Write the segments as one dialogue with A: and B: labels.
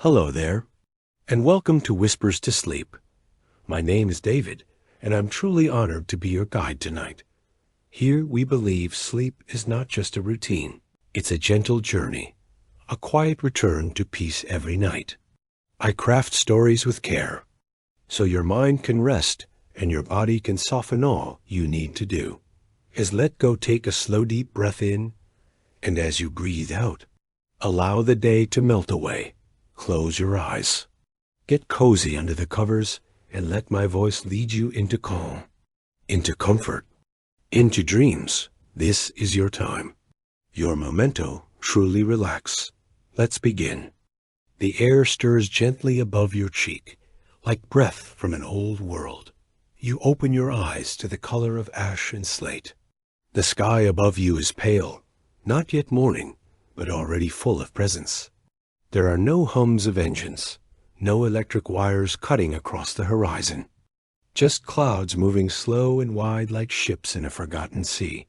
A: Hello there, and welcome to Whispers to Sleep. My name is David, and I'm truly honored to be your guide tonight. Here we believe sleep is not just a routine. It's a gentle journey, a quiet return to peace every night. I craft stories with care, so your mind can rest and your body can soften all you need to do. Let go, take a slow deep breath in, and as you breathe out, allow the day to melt away. Close your eyes. Get cozy under the covers and let my voice lead you into calm, into comfort, into dreams. This is your time. Your memento. Truly relax. Let's begin. The air stirs gently above your cheek, like breath from an old world. You open your eyes to the color of ash and slate. The sky above you is pale, not yet morning, but already full of presence. There are no hums of engines, no electric wires cutting across the horizon. Just clouds moving slow and wide like ships in a forgotten sea.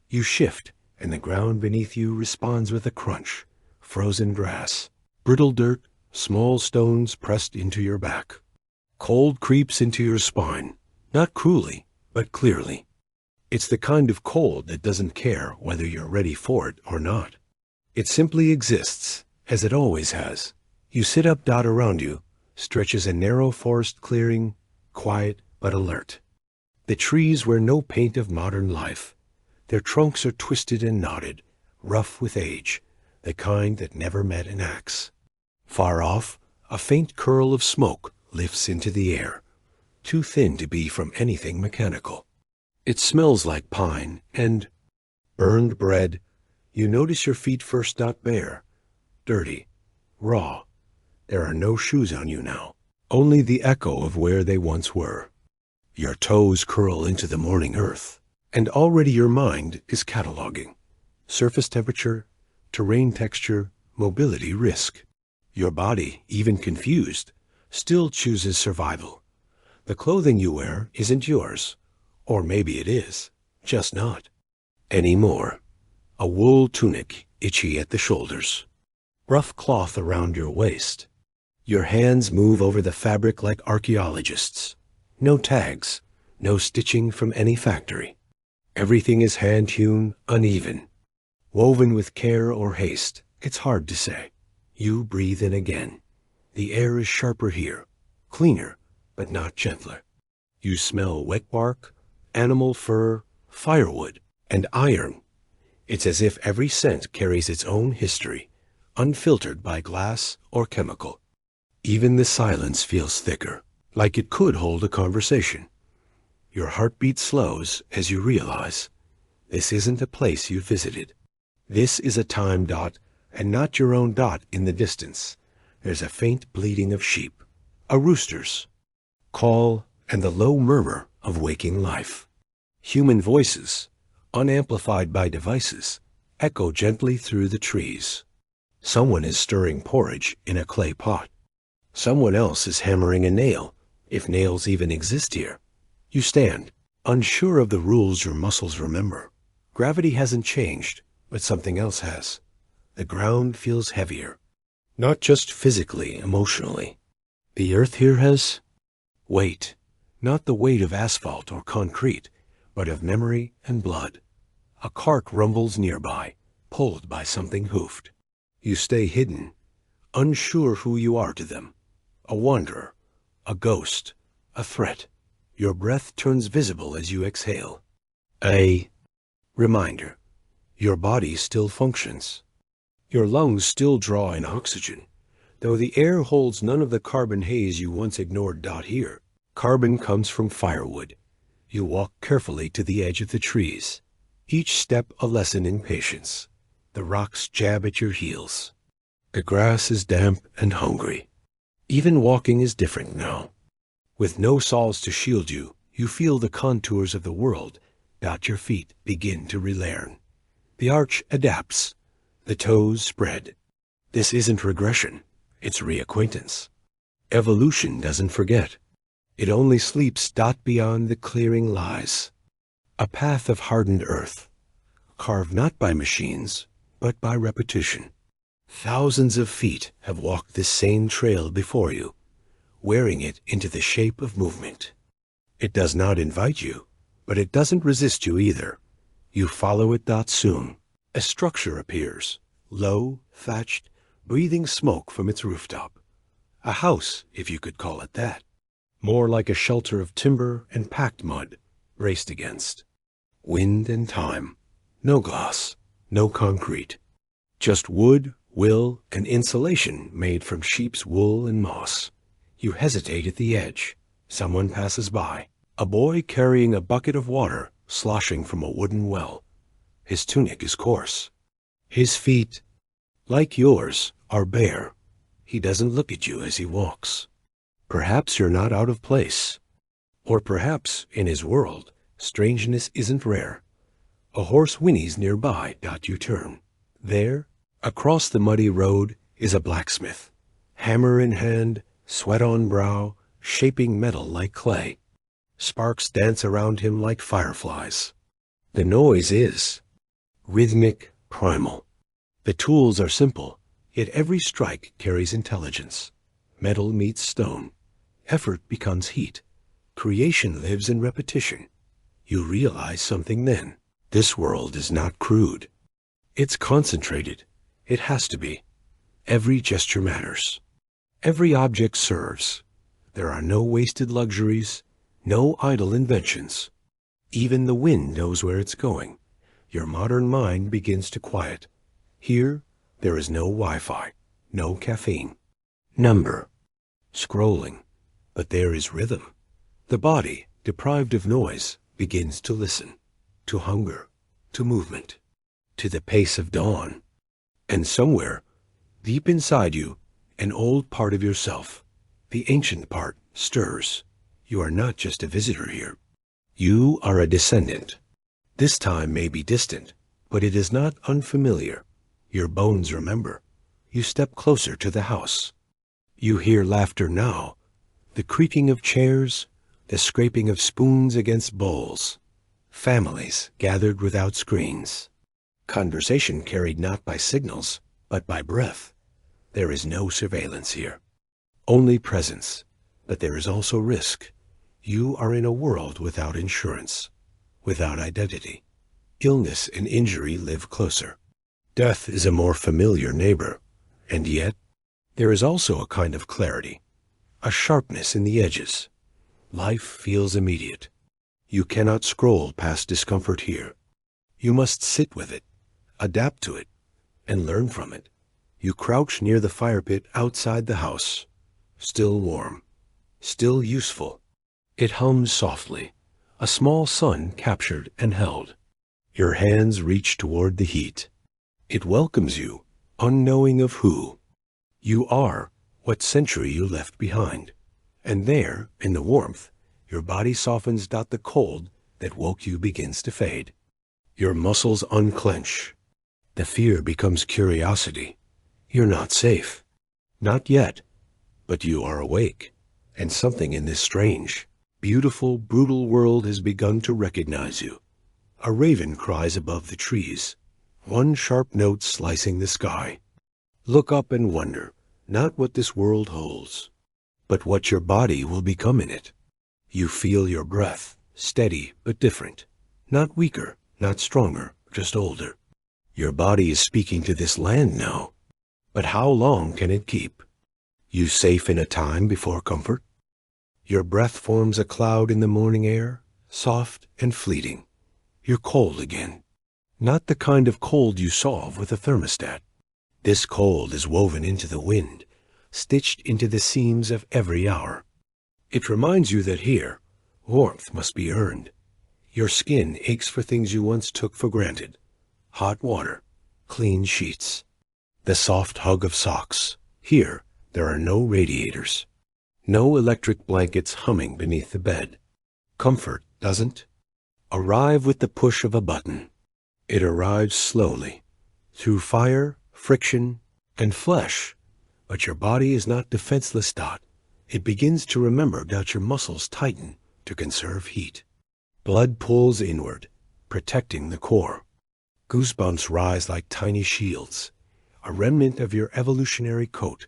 A: You shift, and the ground beneath you responds with a crunch. Frozen grass, brittle dirt, small stones pressed into your back. Cold creeps into your spine, not cruelly, but clearly. It's the kind of cold that doesn't care whether you're ready for it or not. It simply exists, as it always has. You sit up. Around you stretches a narrow forest clearing, quiet but alert. The trees wear no paint of modern life. Their trunks are twisted and knotted, rough with age, the kind that never met an axe. Far off, a faint curl of smoke lifts into the air, too thin to be from anything mechanical. It smells like pine and burned bread. You notice your feet first. Bare, dirty, raw. There are no shoes on you now, only the echo of where they once were. Your toes curl into the morning earth, and already your mind is cataloging. Surface temperature, terrain texture, mobility risk. Your body, even confused, still chooses survival. The clothing you wear isn't yours, or maybe it is, just not anymore. A wool tunic, itchy at the shoulders. Rough cloth around your waist. Your hands move over the fabric like archaeologists. No tags, no stitching from any factory. Everything is hand-hewn, uneven, woven with care or haste. It's hard to say. You breathe in again. The air is sharper here, cleaner, but not gentler. You smell wet bark, animal fur, firewood, and iron. It's as if every scent carries its own history, unfiltered by glass or chemical. Even the silence feels thicker, like it could hold a conversation. Your heartbeat slows as you realize this isn't a place you visited. This is a time. And not your own. In the distance. There's a faint bleating of sheep, a rooster's call, and the low murmur of waking life. Human voices, unamplified by devices, echo gently through the trees. Someone is stirring porridge in a clay pot. Someone else is hammering a nail, if nails even exist here. You stand, unsure of the rules your muscles remember. Gravity hasn't changed, but something else has. The ground feels heavier, not just physically, emotionally. The earth here has weight, not the weight of asphalt or concrete, but of memory and blood. A cart rumbles nearby, pulled by something hoofed. You stay hidden, unsure who you are to them. A wanderer, a ghost, a threat. Your breath turns visible as you exhale. A reminder. Your body still functions. Your lungs still draw in oxygen, though the air holds none of the carbon haze you once ignored. Here, carbon comes from firewood. You walk carefully to the edge of the trees, each step a lesson in patience. The rocks jab at your heels. The grass is damp and hungry. Even walking is different now. With no soles to shield you, you feel the contours of the world. Your feet begin to relearn. The arch adapts. The toes spread. This isn't regression. It's reacquaintance. Evolution doesn't forget. It only sleeps. Beyond the clearing lies a path of hardened earth, carved not by machines, but by repetition. Thousands of feet have walked this same trail before you, wearing it into the shape of movement. It does not invite you, but it doesn't resist you either. You follow it. Soon, a structure appears, low, thatched, breathing smoke from its rooftop. A house, if you could call it that. More like a shelter of timber and packed mud, braced against wind and time. No glass, no concrete. Just wood, will, and insulation made from sheep's wool and moss. You hesitate at the edge. Someone passes by. A boy carrying a bucket of water, sloshing from a wooden well. His tunic is coarse. His feet, like yours, are bare. He doesn't look at you as he walks. Perhaps you're not out of place. Or perhaps, in his world, strangeness isn't rare. A horse whinnies nearby. You turn. There, across the muddy road, is a blacksmith. Hammer in hand, sweat on brow, shaping metal like clay. Sparks dance around him like fireflies. The noise is rhythmic, primal. The tools are simple, yet every strike carries intelligence. Metal meets stone. Effort becomes heat. Creation lives in repetition. You realize something then. This world is not crude. It's concentrated. It has to be. Every gesture matters. Every object serves. There are no wasted luxuries, no idle inventions. Even the wind knows where it's going. Your modern mind begins to quiet. Here, there is no Wi-Fi, no caffeine. Number. Scrolling. But there is rhythm. The body, deprived of noise, begins to listen. To hunger. To movement. To the pace of dawn. And somewhere, deep inside you, an old part of yourself, the ancient part, stirs. You are not just a visitor here. You are a descendant. This time may be distant, but it is not unfamiliar. Your bones remember. You step closer to the house. You hear laughter now, the creaking of chairs, the scraping of spoons against bowls. Families gathered without screens. Conversation carried not by signals, but by breath. There is no surveillance here. Only presence, but there is also risk. You are in a world without insurance, without identity. Illness and injury live closer. Death is a more familiar neighbor, and yet there is also a kind of clarity, a sharpness in the edges. Life feels immediate. You cannot scroll past discomfort here. You must sit with it, adapt to it, and learn from it. You crouch near the fire pit outside the house, still warm, still useful. It hums softly, a small sun captured and held. Your hands reach toward the heat. It welcomes you, unknowing of who. You are what century you left behind. And there, in the warmth, your body softens. The cold that woke you begins to fade. Your muscles unclench. The fear becomes curiosity. You're not safe. Not yet. But you are awake. And something in this strange, beautiful, brutal world has begun to recognize you. A raven cries above the trees, one sharp note slicing the sky. Look up and wonder, not what this world holds, but what your body will become in it. You feel your breath, steady but different. Not weaker, not stronger, just older. Your body is speaking to this land now. But how long can it keep? You safe in a time before comfort? Your breath forms a cloud in the morning air, soft and fleeting. You're cold again. Not the kind of cold you solve with a thermostat. This cold is woven into the wind, stitched into the seams of every hour. It reminds you that here, warmth must be earned. Your skin aches for things you once took for granted. Hot water, clean sheets, the soft hug of socks. Here, there are no radiators, no electric blankets humming beneath the bed. Comfort doesn't arrive with the push of a button. It arrives slowly, through fire, friction, and flesh. But your body is not defenseless. It begins to remember. Your muscles tighten to conserve heat. Blood pulls inward, protecting the core. Goosebumps rise like tiny shields. a remnant of your evolutionary coat,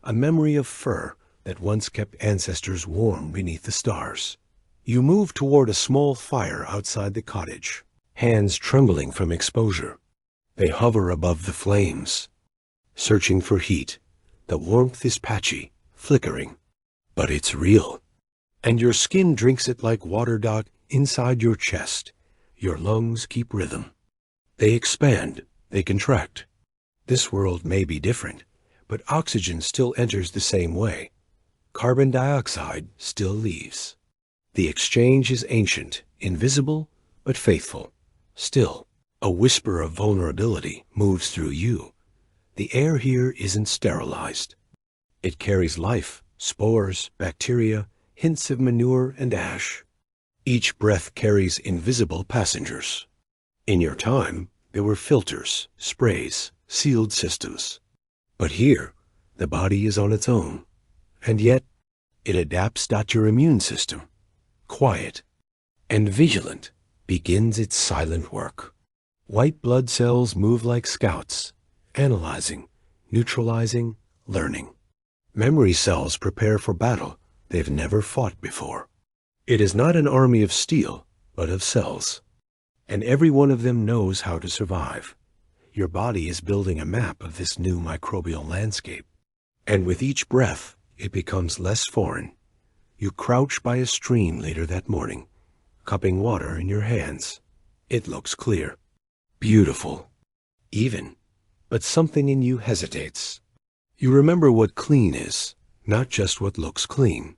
A: a memory of fur that once kept ancestors warm beneath the stars. You move toward a small fire outside the cottage, hands trembling from exposure. They hover above the flames, searching for heat. The warmth is patchy, flickering, but it's real. And your skin drinks it like water. Inside your chest, your lungs keep rhythm. They expand, they contract. This world may be different, but oxygen still enters the same way. Carbon dioxide still leaves. The exchange is ancient, invisible, but faithful. Still, a whisper of vulnerability moves through you. The air here isn't sterilized. It carries life, spores, bacteria, hints of manure and ash. Each breath carries invisible passengers. In your time, there were filters, sprays, sealed systems. But here, the body is on its own. And yet, it adapts. Your immune system, quiet and vigilant, begins its silent work. White blood cells move like scouts, analyzing, neutralizing, learning. Memory cells prepare for battle they've never fought before. It is not an army of steel, but of cells. And every one of them knows how to survive. Your body is building a map of this new microbial landscape. And with each breath, it becomes less foreign. You crouch by a stream later that morning, cupping water in your hands. It looks clear, beautiful, even, but something in you hesitates. You remember what clean is, not just what looks clean.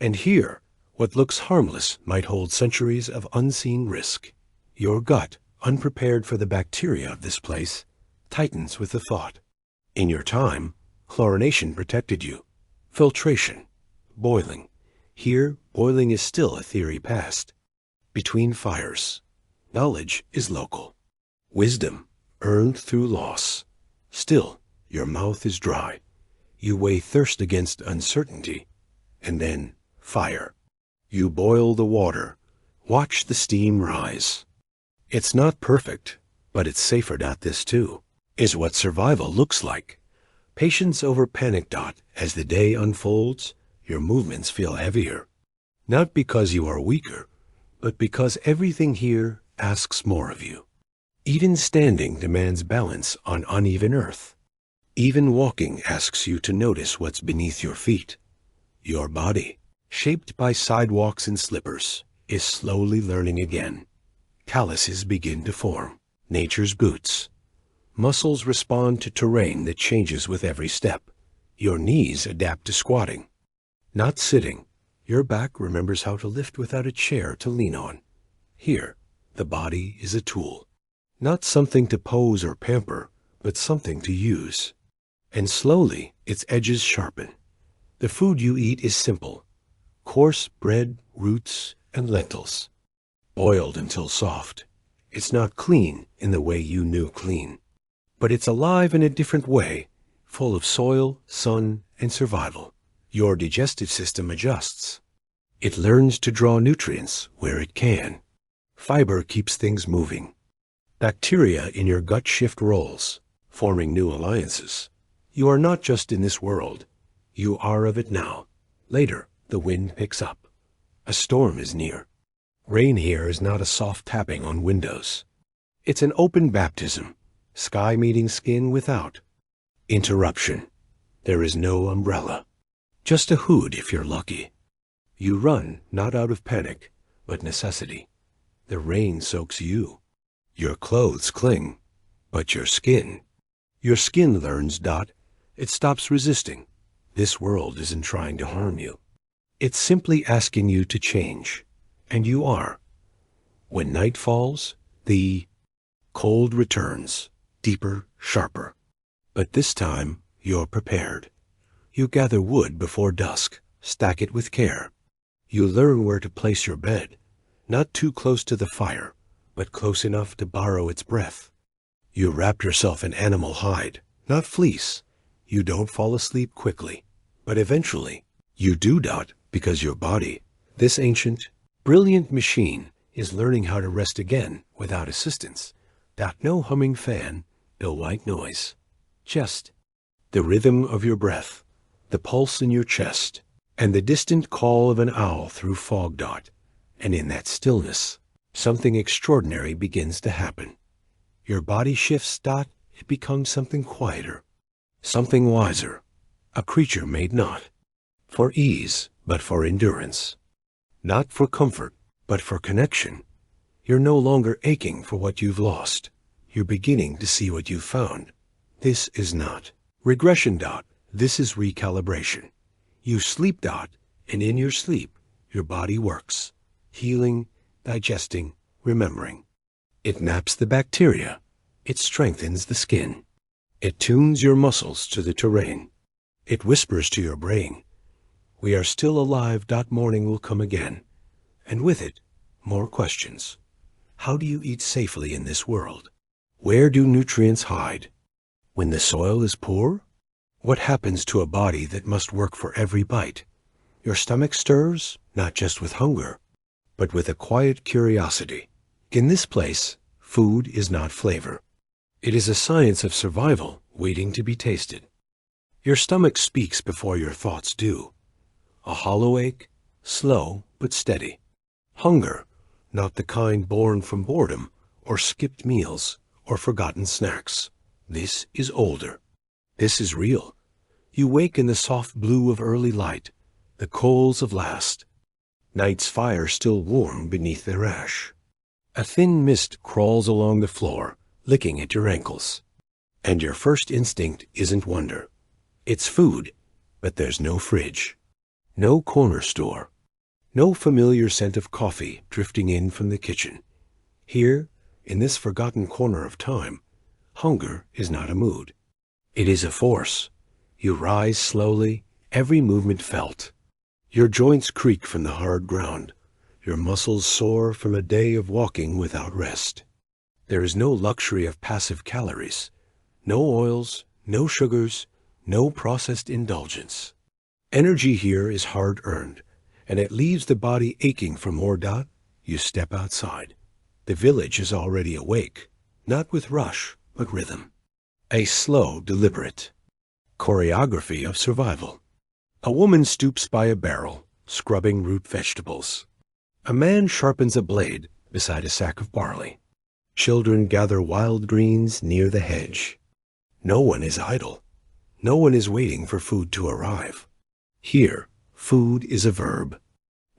A: And here, what looks harmless might hold centuries of unseen risk. Your gut, unprepared for the bacteria of this place, tightens with the thought. In your time, chlorination protected you. Filtration, boiling. Here, boiling is still a theory past. Between fires, knowledge is local. Wisdom, earned through loss. Still, your mouth is dry. You weigh thirst against uncertainty. And then, fire. You boil the water. Watch the steam rise. It's not perfect, but it's safer. This too is what survival looks like. Patience over panic. As the day unfolds, your movements feel heavier. Not because you are weaker, but because everything here asks more of you. Even standing demands balance on uneven earth. Even walking asks you to notice what's beneath your feet. Your body, shaped by sidewalks and slippers, is slowly learning again. Calluses begin to form, nature's boots. Muscles respond to terrain that changes with every step. Your knees adapt to squatting, not sitting. Your back remembers how to lift without a chair to lean on. Here, the body is a tool, not something to pose or pamper, but something to use. And slowly, its edges sharpen. The food you eat is simple: coarse bread, roots, and lentils, boiled until soft. It's not clean in the way you knew clean, but it's alive in a different way, full of soil, sun, and survival. Your digestive system adjusts. It learns to draw nutrients where it can. Fiber keeps things moving. Bacteria in your gut shift roles, forming new alliances. You are not just in this world. You are of it now. Later, the wind picks up. A storm is near. Rain here is not a soft tapping on windows. It's an open baptism, sky meeting skin without. Interruption. There is no umbrella. Just a hood if you're lucky. You run, not out of panic, but necessity. The rain soaks you. Your clothes cling, but your skin learns. It stops resisting. This world isn't trying to harm you. It's simply asking you to change, and you are. When night falls, the cold returns, deeper, sharper. But this time, you're prepared. You gather wood before dusk, stack it with care. You learn where to place your bed, not too close to the fire, but close enough to borrow its breath. You wrap yourself in animal hide, not fleece. You don't fall asleep quickly, but eventually you do. Because your body, this ancient, brilliant machine, is learning how to rest again without assistance. No humming fan, no white noise. Just the rhythm of your breath, the pulse in your chest, and the distant call of an owl through fog dot. And in that stillness, something extraordinary begins to happen. Your body shifts dot, it becomes something quieter, something wiser, a creature made not for ease, but for endurance, not for comfort, but for connection. You're no longer aching for what you've lost. You're beginning to see what you've found. This is not regression dot. This is recalibration. You sleep dot, and in your sleep, your body works, healing, digesting, remembering. It maps the bacteria. It strengthens the skin. It tunes your muscles to the terrain. It whispers to your brain, we are still alive. Morning will come again. And with it, more questions. How do you eat safely in this world? Where do nutrients hide? When the soil is poor? What happens to a body that must work for every bite? Your stomach stirs, not just with hunger, but with a quiet curiosity. In this place, food is not flavor. It is a science of survival waiting to be tasted. Your stomach speaks before your thoughts do. A hollow ache, slow but steady. Hunger, not the kind born from boredom, or skipped meals, or forgotten snacks. This is older. This is real. You wake in the soft blue of early light, the coals of last. Night's fire still warm beneath their ash. A thin mist crawls along the floor, licking at your ankles. And your first instinct isn't wonder. It's food, but there's no fridge, no corner store, no familiar scent of coffee drifting in from the kitchen. Here, in this forgotten corner of time, hunger is not a mood. It is a force. You rise slowly, every movement felt. Your joints creak from the hard ground. Your muscles sore from a day of walking without rest. There is no luxury of passive calories, no oils, no sugars, no processed indulgence. Energy here is hard-earned, and it leaves the body aching for more dot. You step outside. The village is already awake, not with rush, but rhythm. A slow, deliberate choreography of survival. A woman stoops by a barrel, scrubbing root vegetables. A man sharpens a blade beside a sack of barley. Children gather wild greens near the hedge. No one is idle. No one is waiting for food to arrive. Here, food is a verb,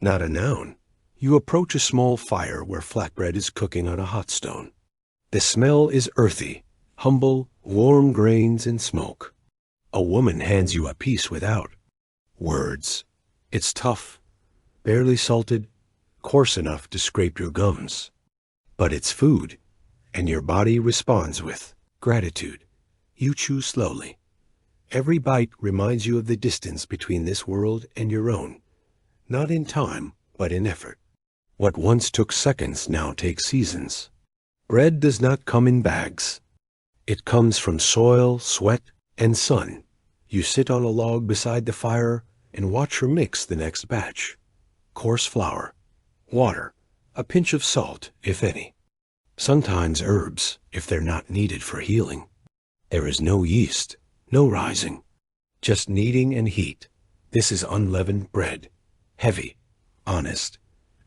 A: not a noun. You approach a small fire where flatbread is cooking on a hot stone. The smell is earthy, humble, warm grains and smoke. A woman hands you a piece without words. It's tough, barely salted, coarse enough to scrape your gums. But it's food, and your body responds with gratitude. You chew slowly. Every bite reminds you of the distance between this world and your own, not in time, but in effort. What once took seconds now takes seasons. Bread does not come in bags. It comes from soil, sweat, and sun. You sit on a log beside the fire and watch her mix the next batch. Coarse flour, water, a pinch of salt, if any. Sometimes herbs, if they're not needed for healing. There is no yeast, no rising, just kneading and heat. This is unleavened bread, heavy, honest.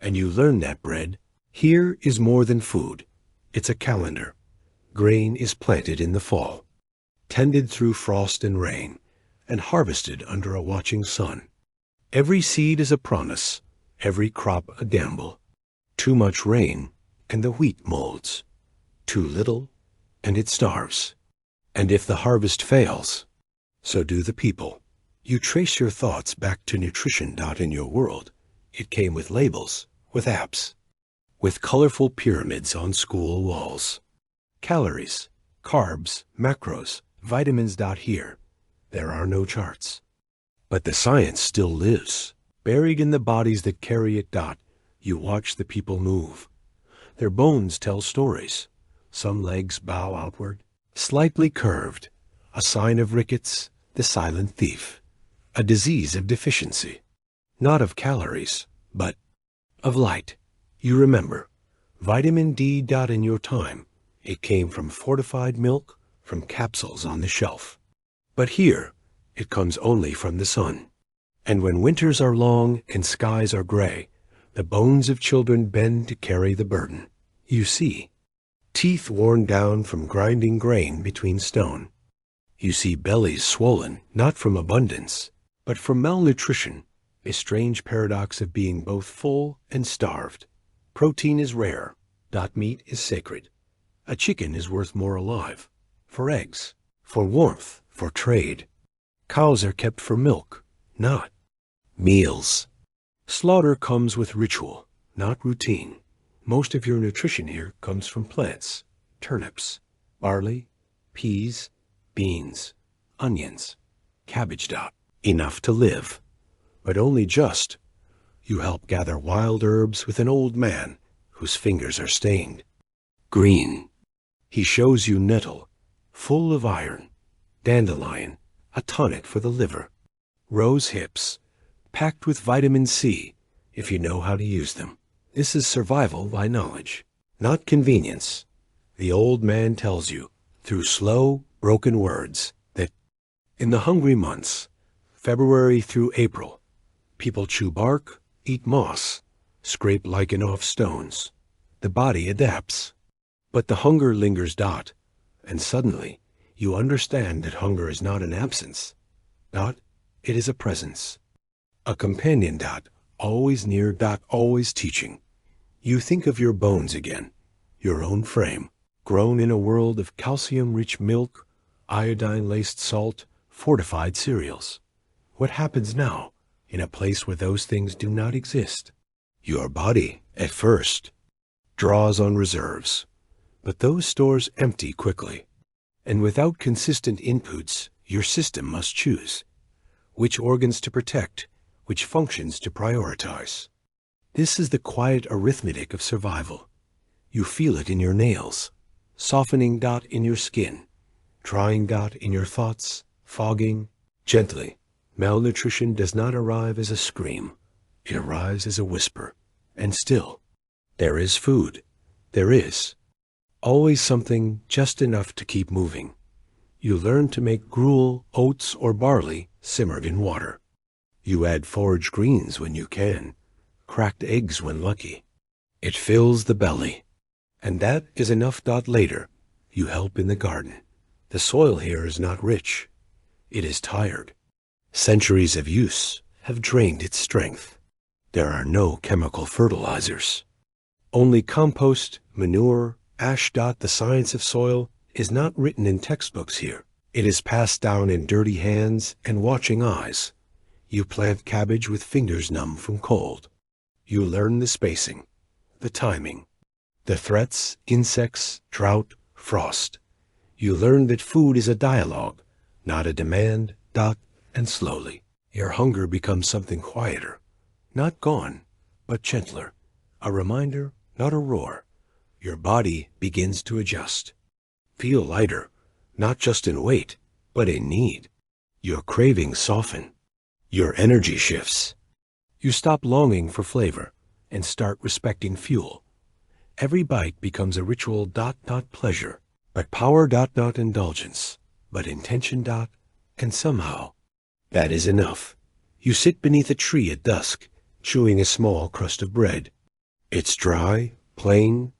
A: And you learn that bread here is more than food. It's a calendar. Grain is planted in the fall, tended through frost and rain, and harvested under a watching sun. Every seed is a promise, every crop a gamble. Too much rain, and the wheat molds. Too little, and it starves. And if the harvest fails, so do the people. You trace your thoughts back to nutrition. In your world, it came with labels, with apps, with colorful pyramids on school walls. Calories, carbs, macros, vitamins. Here, there are no charts. But the science still lives, buried in the bodies that carry it. You watch the people move. Their bones tell stories. Some legs bow outward, slightly curved, a sign of rickets, the silent thief, a disease of deficiency, not of calories, but of light. You remember, vitamin D. In your time, it came from fortified milk, from capsules on the shelf. But here, it comes only from the sun. And when winters are long and skies are gray, the bones of children bend to carry the burden. You see, teeth worn down from grinding grain between stone. You see bellies swollen, not from abundance, but from malnutrition, a strange paradox of being both full and starved. Protein is rare. Meat is sacred. A chicken is worth more alive. For eggs, for warmth, for trade. Cows are kept for milk, not meals. Slaughter comes with ritual, not routine. Most of your nutrition here comes from plants, turnips, barley, peas, beans, onions, cabbage. Enough to live, but only just. You help gather wild herbs with an old man whose fingers are stained green. He shows you nettle, full of iron, dandelion, a tonic for the liver, rose hips, packed with vitamin C, if you know how to use them. This is survival by knowledge, not convenience. The old man tells you, through slow, broken words, that in the hungry months, February through April, people chew bark, eat moss, scrape lichen off stones. The body adapts. But the hunger lingers. And suddenly, you understand that hunger is not an absence. It is a presence. A companion. Always near. Always teaching. You think of your bones again, your own frame, grown in a world of calcium-rich milk, iodine-laced salt, fortified cereals. What happens now, in a place where those things do not exist? Your body, at first, draws on reserves, but those stores empty quickly. And without consistent inputs, your system must choose which organs to protect, which functions to prioritize. This is the quiet arithmetic of survival. You feel it in your nails, softening. In your skin, drying. In your thoughts, fogging. Gently. Malnutrition does not arrive as a scream. It arrives as a whisper. And still, there is food. There is. Always something just enough to keep moving. You learn to make gruel, oats, or barley simmered in water. You add forage greens when you can, cracked eggs when lucky. It fills the belly. And that is enough. Later, you help in the garden. The soil here is not rich. It is tired. Centuries of use have drained its strength. There are no chemical fertilizers. Only compost, manure, ash. The science of soil is not written in textbooks here. It is passed down in dirty hands and watching eyes. You plant cabbage with fingers numb from cold. You learn the spacing, the timing, the threats, insects, drought, frost. You learn that food is a dialogue, not a demand. And slowly, your hunger becomes something quieter, not gone, but gentler, a reminder, not a roar. Your body begins to adjust. Feel lighter, not just in weight, but in need. Your cravings soften. Your energy shifts. You stop longing for flavor and start respecting fuel. Every bite becomes a ritual. Pleasure, but power. Not indulgence, but intention. And somehow, that is enough. You sit beneath a tree at dusk, chewing a small crust of bread. It's dry, plain,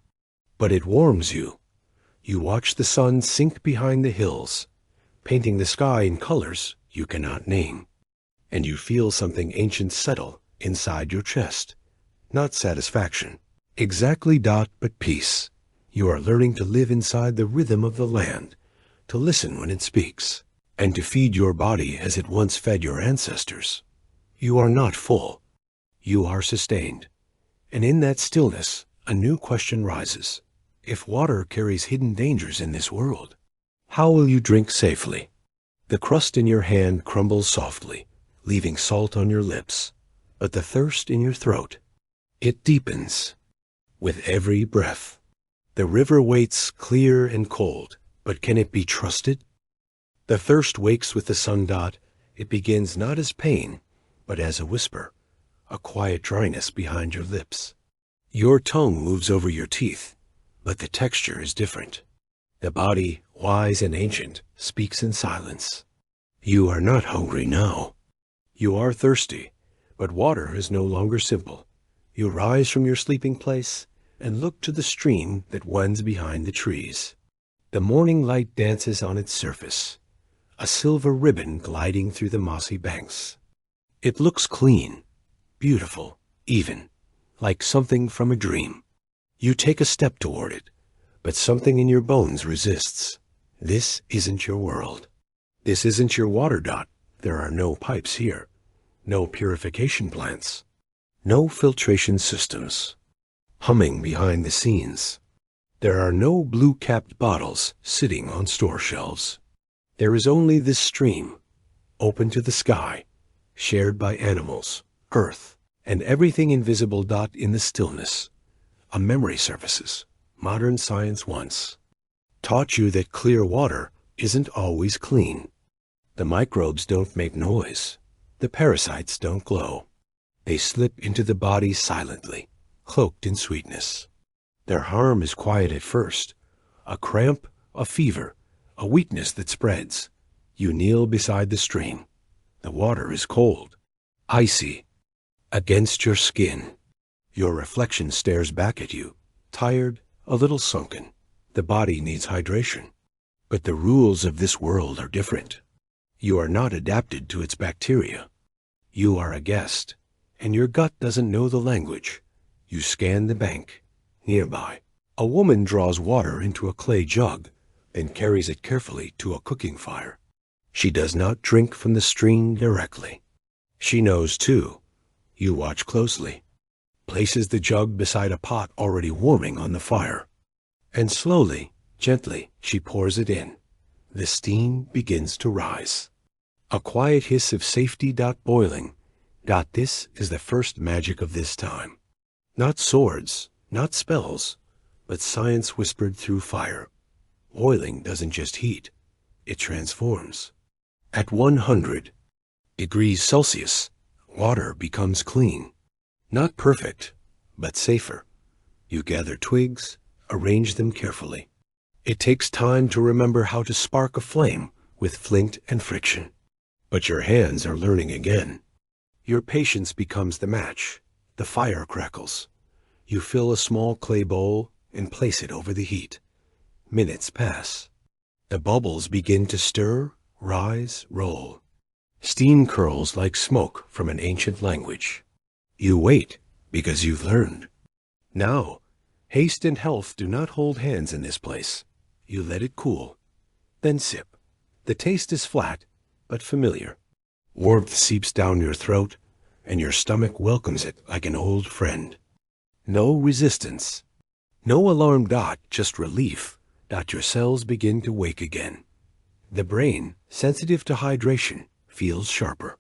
A: but it warms you. You watch the sun sink behind the hills, painting the sky in colors you cannot name. And you feel something ancient settle inside your chest. Not satisfaction, exactly. But peace. You are learning to live inside the rhythm of the land, to listen when it speaks, and to feed your body as it once fed your ancestors. You are not full. You are sustained. And in that stillness, a new question rises. If water carries hidden dangers in this world, how will you drink safely? The crust in your hand crumbles softly, leaving salt on your lips, but the thirst in your throat, it deepens with every breath. The river waits clear and cold, but can it be trusted? The thirst wakes with the sun. It begins not as pain, but as a whisper, a quiet dryness behind your lips. Your tongue moves over your teeth, but the texture is different. The body, wise and ancient, speaks in silence. You are not hungry now. You are thirsty, but water is no longer simple. You rise from your sleeping place and look to the stream that winds behind the trees. The morning light dances on its surface, a silver ribbon gliding through the mossy banks. It looks clean, beautiful, even, like something from a dream. You take a step toward it, but something in your bones resists. This isn't your world. This isn't your water dot. There are no pipes here, no purification plants, no filtration systems, humming behind the scenes. There are no blue-capped bottles sitting on store shelves. There is only this stream, open to the sky, shared by animals, earth, and everything invisible dot in the stillness. A memory surfaces. Modern science once taught you that clear water isn't always clean. The microbes don't make noise. The parasites don't glow. They slip into the body silently, cloaked in sweetness. Their harm is quiet at first. A cramp, a fever, a weakness that spreads. You kneel beside the stream. The water is cold, icy, against your skin. Your reflection stares back at you, tired, a little sunken. The body needs hydration. But the rules of this world are different. You are not adapted to its bacteria. You are a guest, and your gut doesn't know the language. You scan the bank. Nearby, a woman draws water into a clay jug, then carries it carefully to a cooking fire. She does not drink from the stream directly. She knows, too. You watch closely. Places the jug beside a pot already warming on the fire. And slowly, gently, she pours it in. The steam begins to rise. A quiet hiss of safety boiling. This is the first magic of this time. Not swords, not spells, but science whispered through fire. Boiling doesn't just heat, it transforms. At 100 degrees Celsius, water becomes clean. Not perfect, but safer. You gather twigs, arrange them carefully. It takes time to remember how to spark a flame with flint and friction. But your hands are learning again. Your patience becomes the match. The fire crackles. You fill a small clay bowl and place it over the heat. Minutes pass. The bubbles begin to stir, rise, roll. Steam curls like smoke from an ancient language. You wait, because you've learned. Now, haste and health do not hold hands in this place. You let it cool. Then sip. The taste is flat, but familiar. Warmth seeps down your throat, and your stomach welcomes it like an old friend. No resistance. No alarm just relief. Your cells begin to wake again. The brain, sensitive to hydration, feels sharper.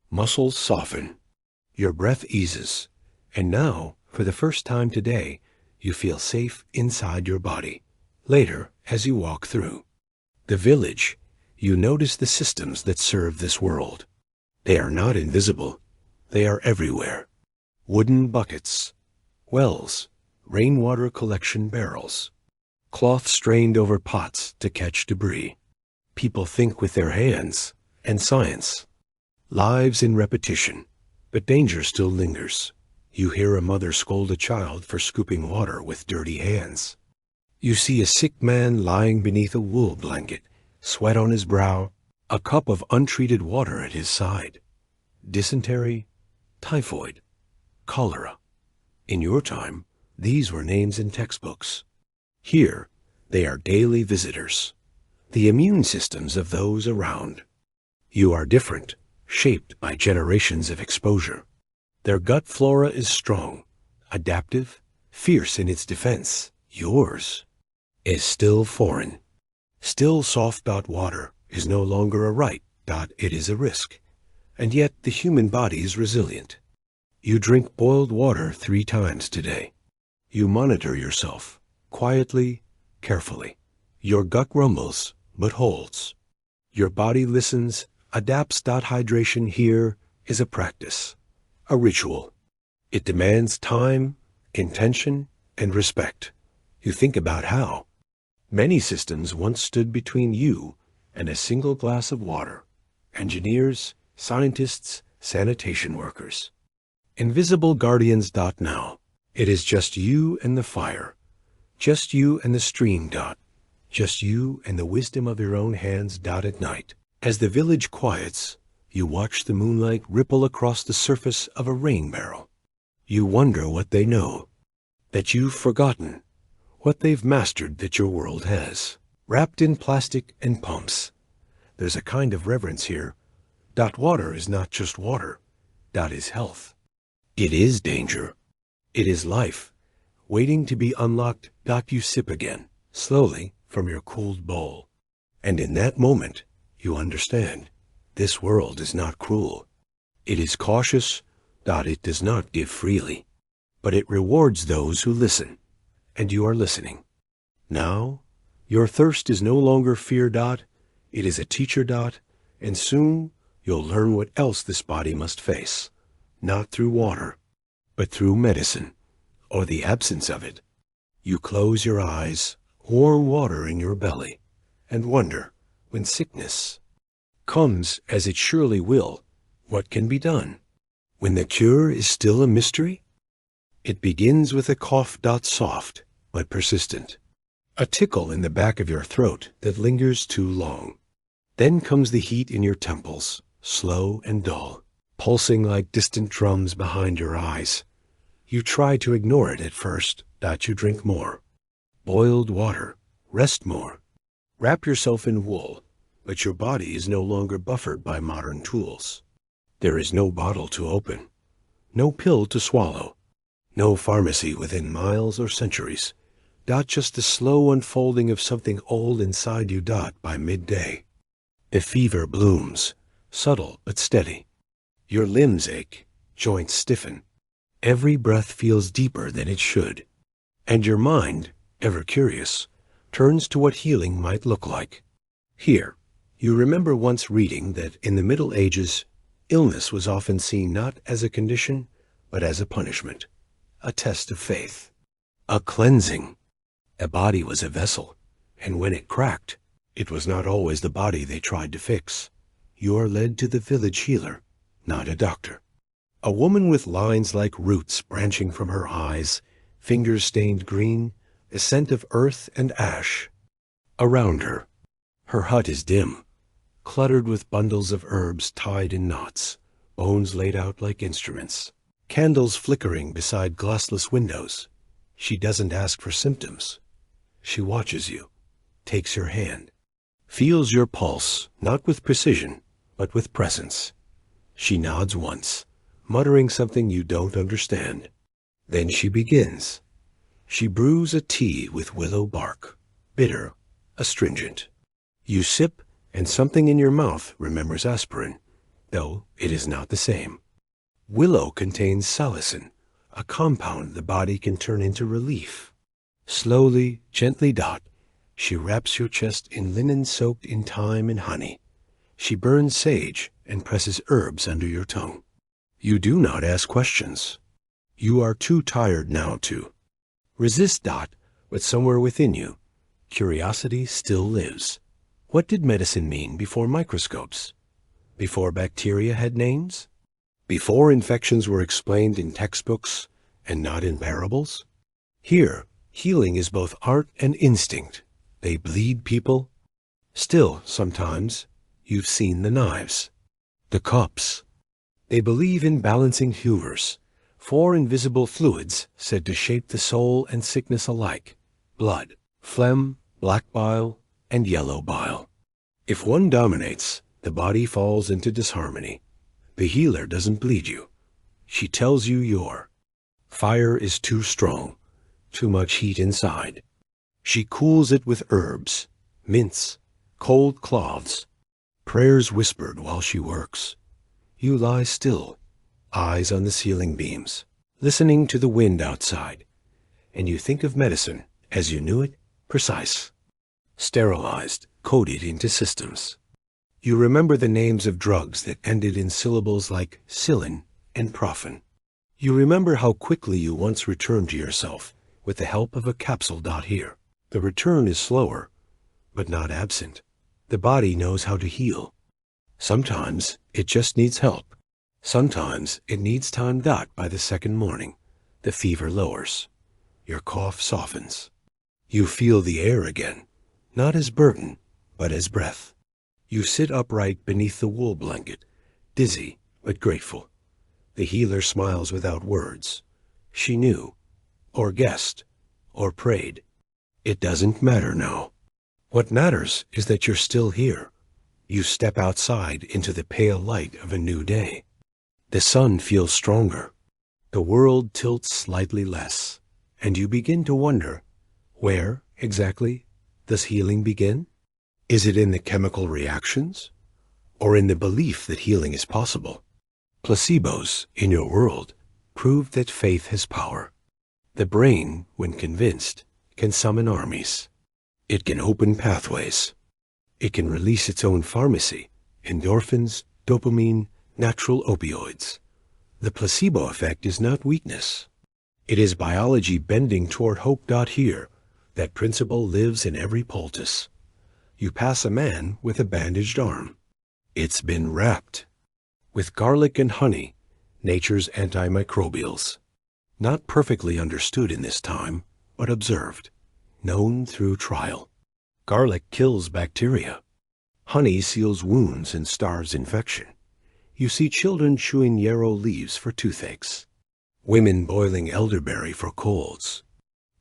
A: Muscles soften. Your breath eases, and now, for the first time today, you feel safe inside your body. Later, as you walk through the village, you notice the systems that serve this world. They are not invisible. They are everywhere. Wooden buckets, wells, rainwater collection barrels, cloth strained over pots to catch debris. People think with their hands, and science. Lives in repetition. But danger still lingers. You hear a mother scold a child for scooping water with dirty hands. You see a sick man lying beneath a wool blanket, sweat on his brow, a cup of untreated water at his side. Dysentery, typhoid, cholera. In your time, these were names in textbooks. Here, they are daily visitors, the immune systems of those around. You are different, shaped by generations of exposure. Their gut flora is strong, adaptive, fierce in its defense. Yours is still foreign. Still soft. Water is no longer a right. It is a risk. And yet the human body is resilient. You drink boiled water 3 times today. You monitor yourself, quietly, carefully. Your gut rumbles, but holds. Your body listens, adapts. Hydration here is a practice, a ritual. It demands time, intention, and respect. You think about how. Many systems once stood between you and a single glass of water. Engineers, scientists, sanitation workers. Invisible guardians. Now. It is just you and the fire. Just you and the stream. Just you and the wisdom of your own hands. At night. As the village quiets, you watch the moonlight ripple across the surface of a rain barrel. You wonder what they know, that you've forgotten, what they've mastered that your world has. Wrapped in plastic and pumps. There's a kind of reverence here. Water is not just water. Is health. It is danger. It is life, waiting to be unlocked. You sip again, slowly, from your cooled bowl. And in that moment, you understand, this world is not cruel. It is cautious. It does not give freely, but it rewards those who listen, and you are listening. Now, your thirst is no longer fear. It is a teacher. And soon, you'll learn what else this body must face, not through water, but through medicine, or the absence of it. You close your eyes, warm water in your belly, and wonder, when sickness comes, as it surely will, what can be done? When the cure is still a mystery? It begins with a cough. Soft, but persistent. A tickle in the back of your throat that lingers too long. Then comes the heat in your temples, slow and dull, pulsing like distant drums behind your eyes. You try to ignore it at first. You drink more. Boiled water. Rest more. Wrap yourself in wool, but your body is no longer buffered by modern tools. There is no bottle to open, no pill to swallow, no pharmacy within miles or centuries. Just the slow unfolding of something old inside you. By midday, the fever blooms, subtle but steady. Your limbs ache, joints stiffen. Every breath feels deeper than it should. And your mind, ever curious, turns to what healing might look like. Here, you remember once reading that in the Middle Ages, illness was often seen not as a condition, but as a punishment, a test of faith, a cleansing. A body was a vessel, and when it cracked, it was not always the body they tried to fix. You are led to the village healer, not a doctor. A woman with lines like roots branching from her eyes, fingers stained green, a scent of earth and ash. Around her, her hut is dim, cluttered with bundles of herbs tied in knots, bones laid out like instruments, candles flickering beside glassless windows. She doesn't ask for symptoms. She watches you, takes your hand, feels your pulse, not with precision, but with presence. She nods once, muttering something you don't understand. Then she begins. She brews a tea with willow bark, bitter, astringent. You sip, and something in your mouth remembers aspirin, though it is not the same. Willow contains salicin, a compound the body can turn into relief. Slowly, gently, she wraps your chest in linen soaked in thyme and honey. She burns sage and presses herbs under your tongue. You do not ask questions. You are too tired now to resist. But somewhere within you, curiosity still lives. What did medicine mean before microscopes? Before bacteria had names? Before infections were explained in textbooks and not in parables? Here, healing is both art and instinct. They bleed people. Still, sometimes, you've seen the knives, the cups. They believe in balancing humors, 4 invisible fluids said to shape the soul and sickness alike: blood, phlegm, black bile, and yellow bile. If one dominates, the body falls into disharmony. The healer doesn't bleed you. She tells you your fire is too strong, too much heat inside. She cools it with herbs, mints, cold cloths, prayers whispered while she works. You lie still, eyes on the ceiling beams, listening to the wind outside, and you think of medicine as you knew it, precise, sterilized, coded into systems. You remember the names of drugs that ended in syllables like psyllin and profen. You remember how quickly you once returned to yourself with the help of a capsule. Here, the return is slower, but not absent. The body knows how to heal. Sometimes it just needs help. Sometimes it needs time. By the second morning, the fever lowers. Your cough softens. You feel the air again, not as burden, but as breath. You sit upright beneath the wool blanket, dizzy but grateful. The healer smiles without words. She knew, or guessed, or prayed. It doesn't matter now. What matters is that you're still here. You step outside into the pale light of a new day. The sun feels stronger. The world tilts slightly less, and you begin to wonder, where, exactly, does healing begin? Is it in the chemical reactions, or in the belief that healing is possible? Placebos, in your world, prove that faith has power. The brain, when convinced, can summon armies. It can open pathways. It can release its own pharmacy, endorphins, dopamine, natural opioids. The placebo effect is not weakness. It is biology bending toward hope. Here, that principle lives in every poultice. You pass a man with a bandaged arm. It's been wrapped with garlic and honey, nature's antimicrobials. Not perfectly understood in this time, but observed, known through trial. Garlic kills bacteria. Honey seals wounds and starves infection. You see children chewing yarrow leaves for toothaches. Women boiling elderberry for colds.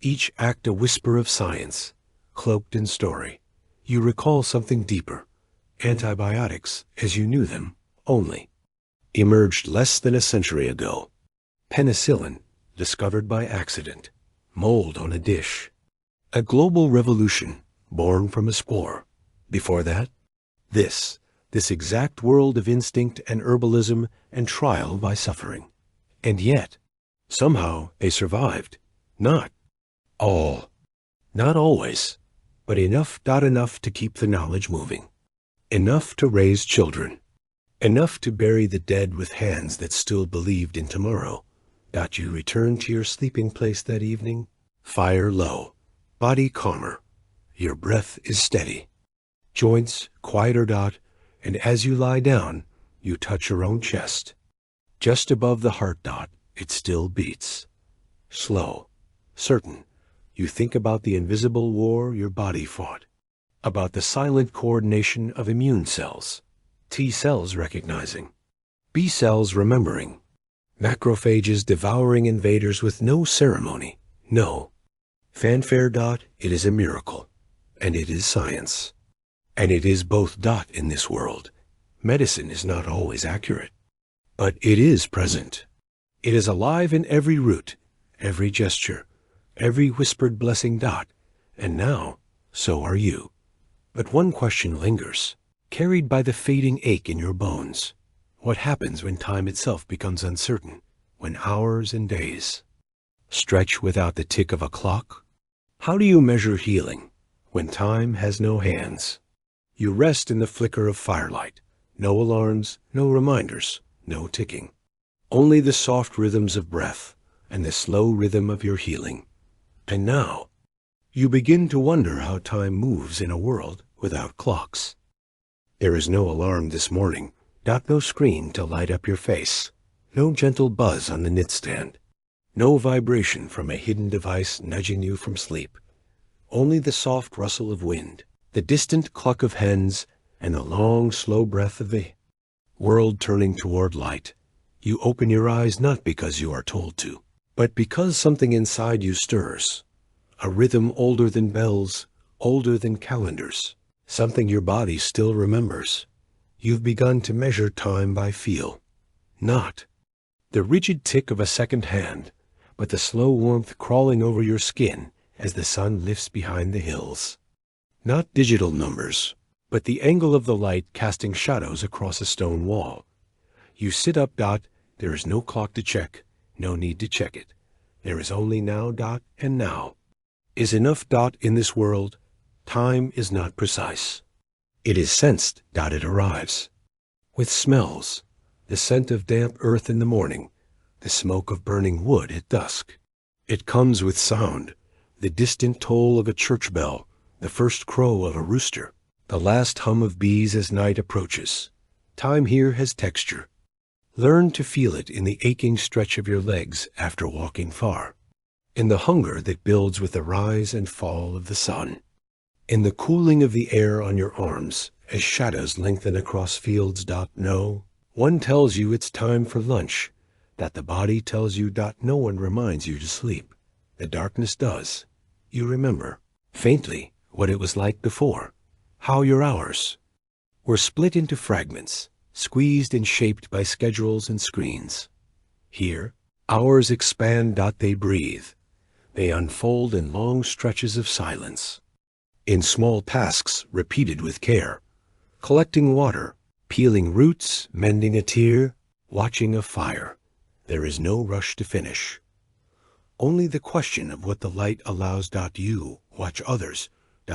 A: Each act a whisper of science, cloaked in story. You recall something deeper. Antibiotics, as you knew them, only. Emerged less than a century ago. Penicillin, discovered by accident. Mold on a dish. A global revolution, born from a spore. Before that, this exact world of instinct and herbalism and trial by suffering. And yet, somehow they survived. Not all. Not always, but enough to keep the knowledge moving. Enough to raise children. Enough to bury the dead with hands that still believed in tomorrow. You return to your sleeping place that evening, fire low, body calmer. Your breath is steady. Joints quieter. And as you lie down, you touch your own chest. Just above the heart. It still beats. Slow, certain. You think about the invisible war your body fought. About the silent coordination of immune cells. T cells recognizing. B cells remembering. Macrophages devouring invaders with no ceremony. No fanfare. It is a miracle. And it is science. And it is both. In this world, medicine is not always accurate. But it is present. It is alive in every root, every gesture, every whispered blessing. And now, so are you. But one question lingers, carried by the fading ache in your bones. What happens when time itself becomes uncertain, when hours and days stretch without the tick of a clock? How do you measure healing when time has no hands? You rest in the flicker of firelight. No alarms, no reminders, no ticking. Only the soft rhythms of breath and the slow rhythm of your healing. And now, you begin to wonder how time moves in a world without clocks. There is no alarm this morning. No screen to light up your face. No gentle buzz on the knitstand. No vibration from a hidden device nudging you from sleep. Only the soft rustle of wind, the distant cluck of hens, and the long, slow breath of the world turning toward light. You open your eyes not because you are told to, but because something inside you stirs. A rhythm older than bells, older than calendars. Something your body still remembers. You've begun to measure time by feel. Not the rigid tick of a second hand, but the slow warmth crawling over your skin as the sun lifts behind the hills. Not digital numbers, but the angle of the light casting shadows across a stone wall. You sit up. There is no clock to check, no need to check it. There is only now. And now is enough. In this world, time is not precise. It is sensed. It arrives. With smells, the scent of damp earth in the morning, the smoke of burning wood at dusk. It comes with sound, the distant toll of a church bell, the first crow of a rooster, the last hum of bees as night approaches. Time here has texture. Learn to feel it in the aching stretch of your legs after walking far, in the hunger that builds with the rise and fall of the sun, in the cooling of the air on your arms as shadows lengthen across fields. No one tells you it's time for lunch, that the body tells you. No one reminds you to sleep. The darkness does. You remember, faintly, what it was like before, how your hours were split into fragments, squeezed and shaped by schedules and screens. Here, hours expand. They breathe. They unfold in long stretches of silence, in small tasks repeated with care, collecting water, peeling roots, mending a tear, watching a fire. There is no rush to finish. Only the question of what the light allows. You watch others.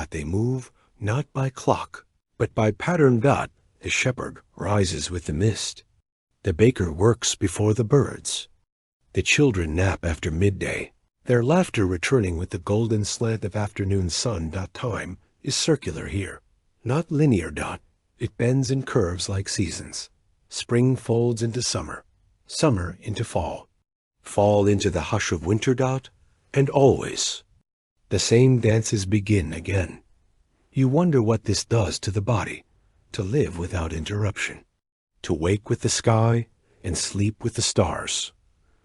A: They move not by clock, but by pattern. The shepherd rises with the mist. The baker works before the birds. The children nap after midday, their laughter returning with the golden slant of afternoon sun. Time is circular here, not linear. It bends and curves like seasons. Spring folds into summer, summer into fall, fall into the hush of winter. And always, the same dances begin again. You wonder what this does to the body, to live without interruption, to wake with the sky and sleep with the stars.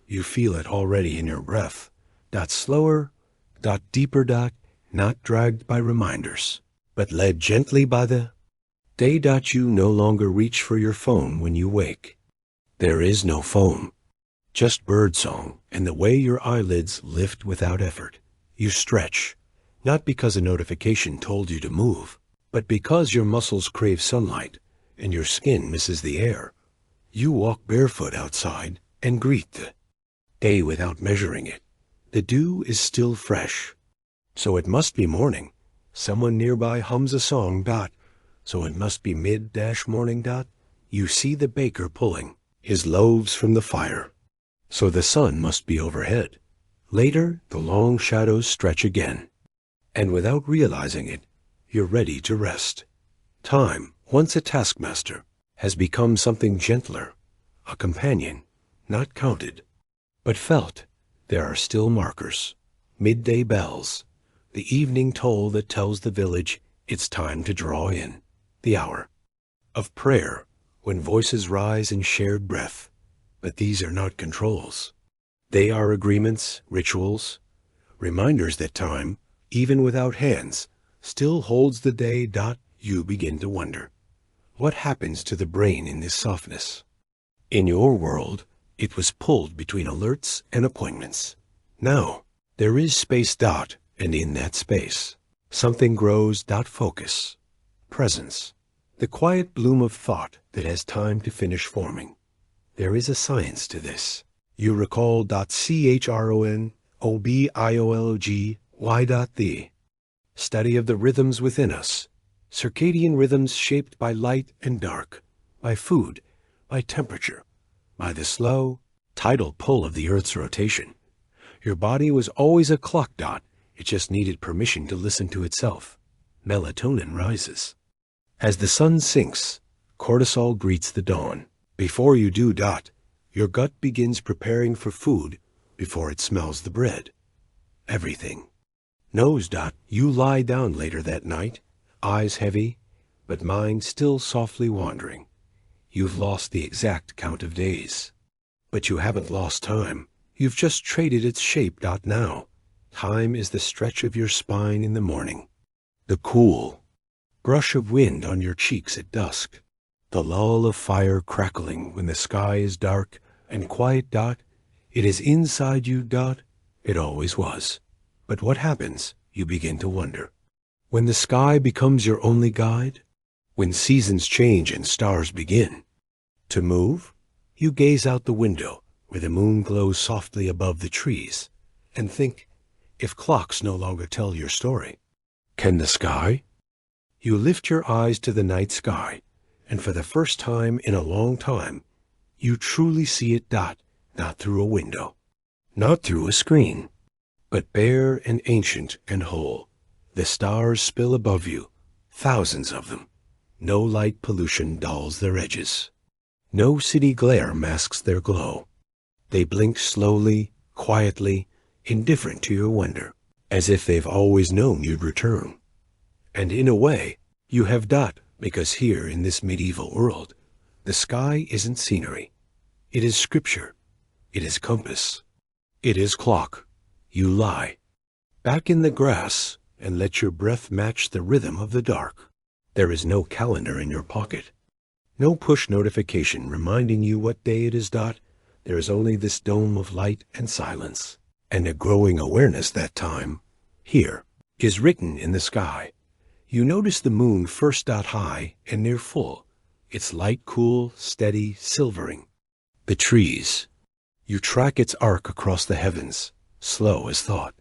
A: You feel it already in your breath. Slower, deeper. Not dragged by reminders, but led gently by the day. You no longer reach for your phone when you wake. There is no phone, just birdsong and the way your eyelids lift without effort. You stretch, not because a notification told you to move, but because your muscles crave sunlight and your skin misses the air. You walk barefoot outside and greet the day without measuring it. The dew is still fresh, so it must be morning. Someone nearby hums a song. So it must be mid-morning. You see the baker pulling his loaves from the fire, so the sun must be overhead. Later, the long shadows stretch again, and without realizing it, you're ready to rest. Time, once a taskmaster, has become something gentler, a companion, not counted, but felt. There are still markers, midday bells, the evening toll that tells the village it's time to draw in, the hour of prayer, when voices rise in shared breath. But these are not controls. They are agreements, rituals, reminders that time, even without hands, still holds the day. You begin to wonder, what happens to the brain in this softness? In your world, it was pulled between alerts and appointments. Now, there is space. And in that space, something grows. Focus, presence, the quiet bloom of thought that has time to finish forming. There is a science to this. You recall. CHRONOBIOLOGY. Study of the rhythms within us, circadian rhythms shaped by light and dark, by food, by temperature, by the slow, tidal pull of the Earth's rotation. Your body was always a clock. It just needed permission to listen to itself. Melatonin rises. As the sun sinks, cortisol greets the dawn. Before you do. Your gut begins preparing for food before it smells the bread. Everything knows. You lie down later that night, eyes heavy, but mind still softly wandering. You've lost the exact count of days. But you haven't lost time. You've just traded its shape. Now, time is the stretch of your spine in the morning, the cool brush of wind on your cheeks at dusk, the lull of fire crackling when the sky is dark and quiet. It is inside you. It always was. But what happens, you begin to wonder, when the sky becomes your only guide? When seasons change and stars begin to move, you gaze out the window where the moon glows softly above the trees and think, if clocks no longer tell your story, can the sky? You lift your eyes to the night sky, and for the first time in a long time, you truly see it. Not through a window, not through a screen, but bare and ancient and whole, The stars spill above you, thousands of them. No light pollution dulls their edges. No city glare masks their glow. They blink slowly, quietly, indifferent to your wonder, as if they've always known you'd return. And in a way, you have dot, because here in this medieval world, the sky isn't scenery. It is scripture. It is compass. It is clock. You lie back in the grass and let your breath match the rhythm of the dark. There is no calendar in your pocket. No push notification reminding you what day it is dot. There is only this dome of light and silence, and a growing awareness that time, here, is written in the sky. You notice the moon first dot high and near full, its light cool, steady, silvering. The trees. You track its arc across the heavens, slow as thought.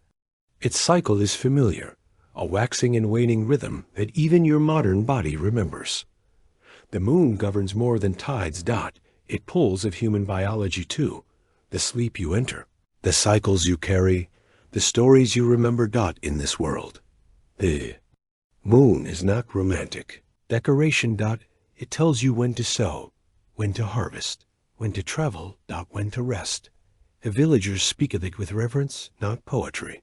A: Its cycle is familiar, a waxing and waning rhythm that even your modern body remembers. The moon governs more than tides dot. It pulls of human biology too, the sleep you enter, the cycles you carry, the stories you remember dot in this world. The moon is not romantic. Decoration dot. It tells you when to sow, when to harvest, when to travel dot, when to rest. The villagers speak of it with reverence, not poetry.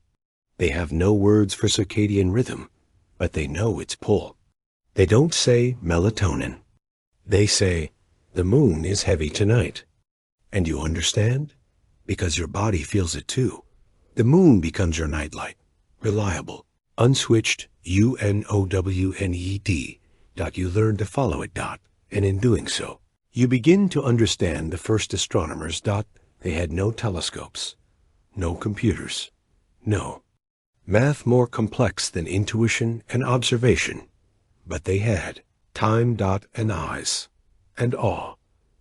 A: They have no words for circadian rhythm, but they know its pull. They don't say melatonin. They say, the moon is heavy tonight. And you understand? Because your body feels it too. The moon becomes your nightlight, reliable, unswitched, UNOWNED. You learn to follow it dot, and in doing so, you begin to understand the first astronomers dot. They had no telescopes, no computers, no math more complex than intuition and observation, but they had time dot and eyes and awe.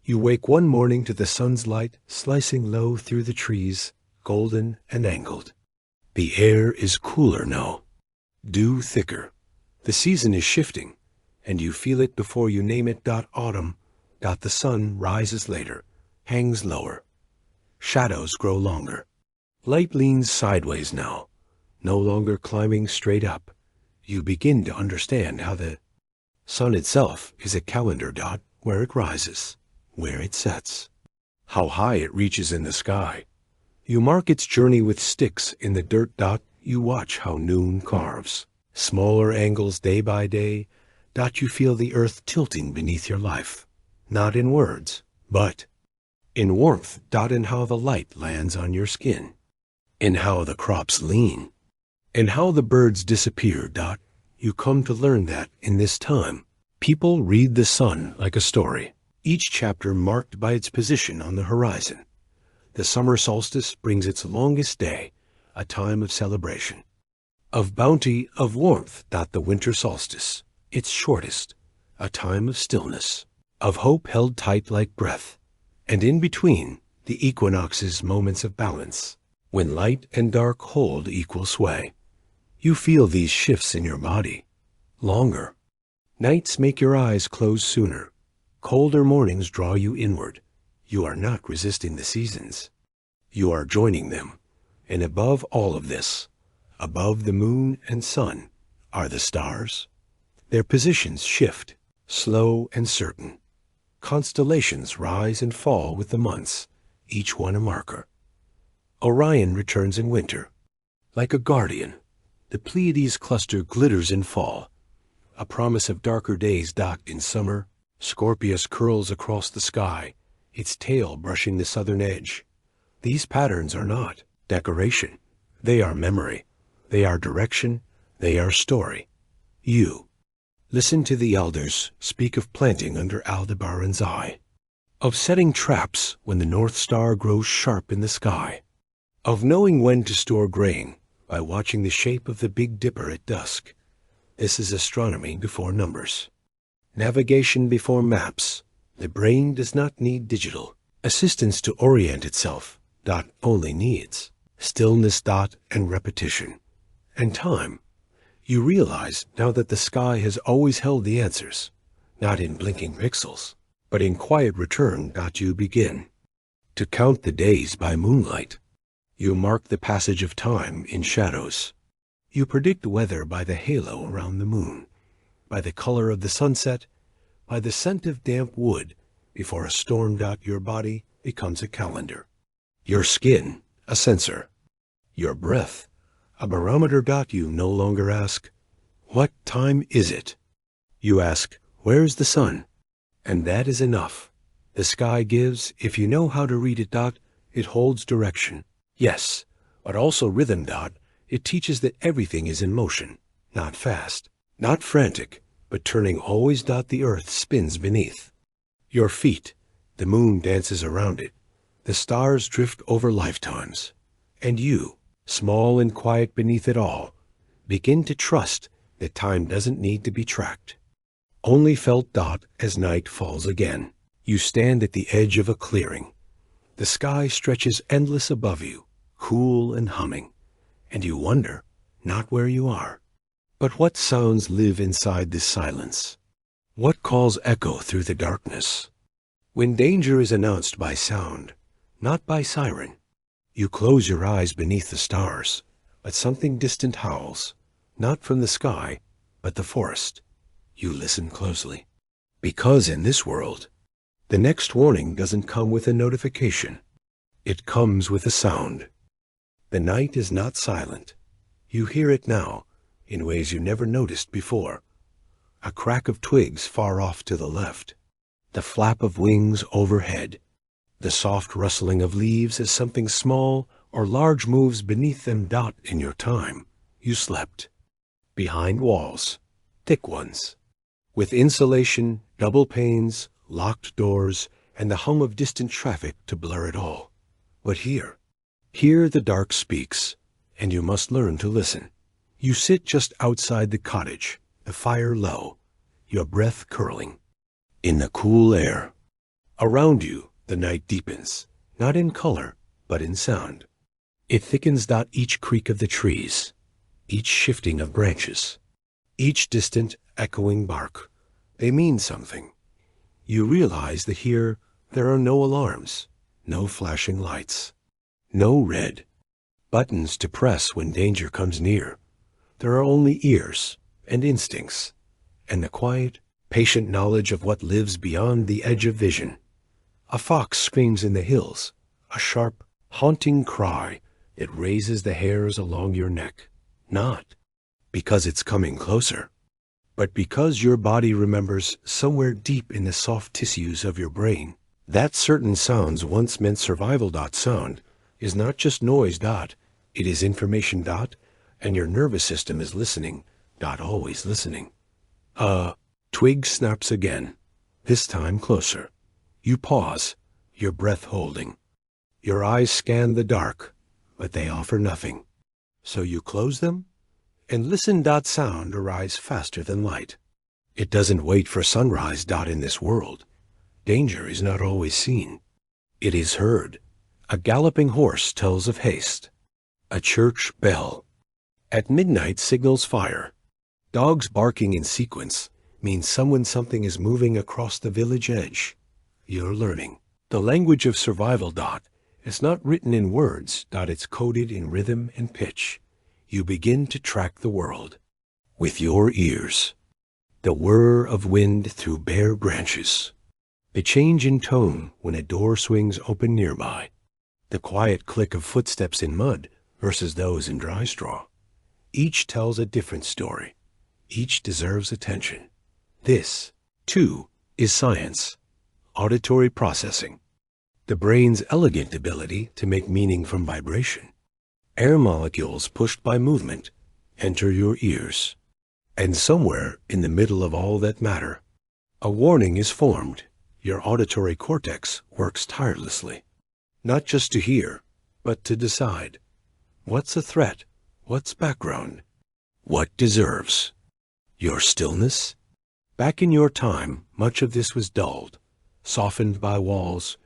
A: You wake one morning to the sun's light slicing low through the trees, golden and angled. The air is cooler now, dew thicker. The season is shifting, and you feel it before you name it dot. Autumn dot. The sun rises later, hangs lower. Shadows grow longer. Light leans sideways now, no longer climbing straight up. You begin to understand how the sun itself is a calendar dot, where it rises, where it sets, how high it reaches in the sky. You mark its journey with sticks in the dirt dot. You watch how noon carves, smaller angles day by day dot. You feel the earth tilting beneath your life, not in words, but in warmth dot, in how the light lands on your skin, in how the crops lean, and how the birds disappear dot. You come to learn that in this time, people read the sun like a story, each chapter marked by its position on the horizon. The summer solstice brings its longest day, a time of celebration, of bounty, of warmth dot. The winter solstice, its shortest, a time of stillness, of hope held tight like breath, and in between, the equinoxes, moments of balance, when light and dark hold equal sway. You feel these shifts in your body. Longer. Nights make your eyes close sooner. Colder mornings draw you inward. You are not resisting the seasons. You are joining them. And above all of this, above the moon and sun, are the stars. Their positions shift, slow and certain. Constellations rise and fall with the months, each one a marker. Orion returns in winter. Like a guardian, the Pleiades cluster glitters in fall, a promise of darker days dot. In summer, Scorpius curls across the sky, its tail brushing the southern edge. These patterns are not decoration. They are memory. They are direction. They are story. You listen to the elders speak of planting under Aldebaran's eye, of setting traps when the North Star grows sharp in the sky, of knowing when to store grain by watching the shape of the Big Dipper at dusk. This is astronomy before numbers, navigation before maps. The brain does not need digital assistance to orient itself. Dot only needs stillness dot and repetition and time. You realize now that the sky has always held the answers, not in blinking pixels, but in quiet return dot. You begin to count the days by moonlight. You mark the passage of time in shadows. You predict weather by the halo around the moon, by the color of the sunset, by the scent of damp wood. Before a storm, your body becomes a calendar. Your skin, a sensor. Your breath, a barometer. You no longer ask, "What time is it?" You ask, "Where's the sun?" And that is enough. The sky gives, if you know how to read it. It holds direction. Yes, but also rhythm. It teaches that everything is in motion, not fast, not frantic, but turning always. The earth spins beneath your feet. The moon dances around it. The stars drift over lifetimes. And you, small and quiet beneath it all, begin to trust that time doesn't need to be tracked. Only felt. As night falls again, you stand at the edge of a clearing. The sky stretches endless above you, cool and humming, and you wonder, not where you are, but what sounds live inside this silence. What calls echo through the darkness? When danger is announced by sound, not by siren, you close your eyes beneath the stars, but something distant howls, not from the sky, but the forest. You listen closely, because in this world, the next warning doesn't come with a notification. It comes with a sound. The night is not silent. You hear it now, in ways you never noticed before. A crack of twigs far off to the left, the flap of wings overhead, the soft rustling of leaves as something small or large moves beneath them. In your time, you slept. Behind walls, thick ones, with insulation, double panes, locked doors, and the hum of distant traffic to blur it all. But here the dark speaks, and you must learn to listen. You sit just outside the cottage, the fire low, your breath curling, in the cool air. Around you, the night deepens, not in color, but in sound. It thickens. Each creak of the trees, each shifting of branches, each distant, echoing bark, they mean something. You realize that here there are no alarms, no flashing lights, no red buttons to press when danger comes near. There are only ears and instincts, and the quiet, patient knowledge of what lives beyond the edge of vision. A fox screams in the hills, a sharp, haunting cry that raises the hairs along your neck, not because it's coming closer, but because your body remembers somewhere deep in the soft tissues of your brain that certain sounds once meant survival. Sound is not just noise. It is information. And your nervous system is listening. Always listening. Twig snaps again, this time closer. You pause, your breath holding. Your eyes scan the dark, but they offer nothing. So you close them and listen. Sound arrives faster than light. It doesn't wait for sunrise. In this world, danger is not always seen. It is heard. A galloping horse tells of haste. A church bell at midnight signals fire. Dogs barking in sequence means something is moving across the village edge. You're learning. The language of survival. It's not written in words. It's coded in rhythm and pitch. You begin to track the world with your ears. The whir of wind through bare branches. The change in tone when a door swings open nearby. The quiet click of footsteps in mud versus those in dry straw. Each tells a different story. Each deserves attention. This, too, is science. Auditory processing. The brain's elegant ability to make meaning from vibration. Air molecules pushed by movement enter your ears. And somewhere in the middle of all that matter, a warning is formed. Your auditory cortex works tirelessly, not just to hear, but to decide. What's a threat? What's background? What deserves your stillness? Back in your time, much of this was dulled, softened by walls,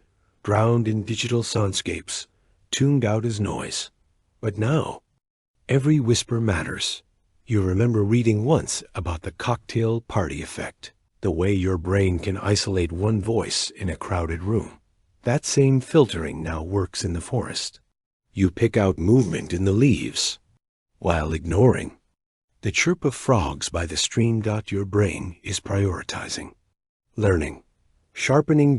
A: drowned in digital soundscapes, tuned out as noise. But now, every whisper matters. You remember reading once about the cocktail party effect, the way your brain can isolate one voice in a crowded room. That same filtering now works in the forest. You pick out movement in the leaves, while ignoring The chirp of frogs by the stream. Your brain is prioritizing. Learning. Sharpening.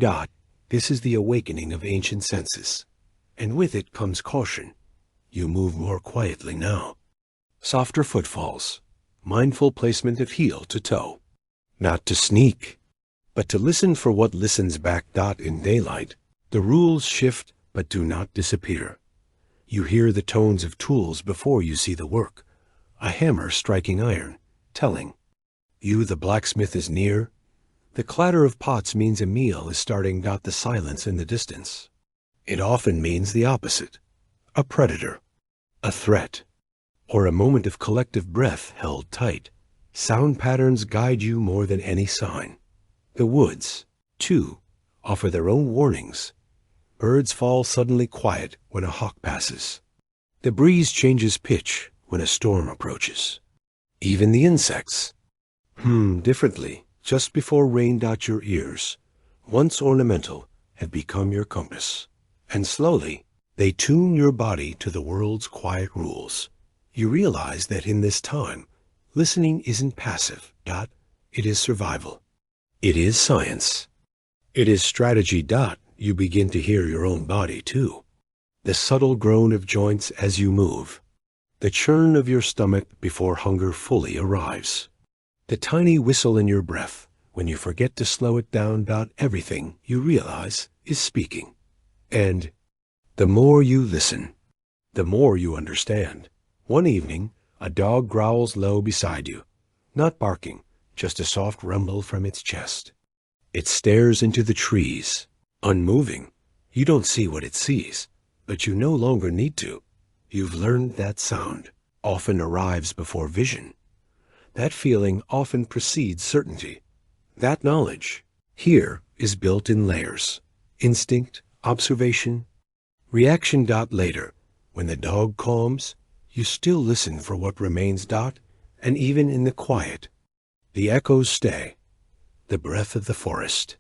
A: This is the awakening of ancient senses. And with it comes caution. You move more quietly now. Softer footfalls. Mindful placement of heel to toe. Not to sneak, but to listen for what listens back. In daylight, the rules shift but do not disappear. You hear the tones of tools before you see the work. A hammer striking iron, telling you the blacksmith is near. The clatter of pots means a meal is starting. The silence in the distance. It often means the opposite. A predator, a threat, or a moment of collective breath held tight. Sound patterns guide you more than any sign. The woods, too, offer their own warnings. Birds fall suddenly quiet when a hawk passes. The breeze changes pitch when a storm approaches. Even the insects differently just before rain. Your ears, once ornamental, have become your compass. And slowly, they tune your body to the world's quiet rules. You realize that in this time, listening isn't passive. It is survival. It is science. It is strategy. You begin to hear your own body, too. The subtle groan of joints as you move. The churn of your stomach before hunger fully arrives. The tiny whistle in your breath when you forget to slow it down. Everything you realize is speaking. And the more you listen, the more you understand. One evening, a dog growls low beside you. Not barking, just a soft rumble from its chest. It stares into the trees, unmoving. You don't see what it sees, but you no longer need to. You've learned that sound often arrives before vision. That feeling often precedes certainty. That knowledge here is built in layers. Instinct, observation, reaction. Later, when the dog calms, you still listen for what remains. And even in the quiet, the echoes stay. The breath of the forest,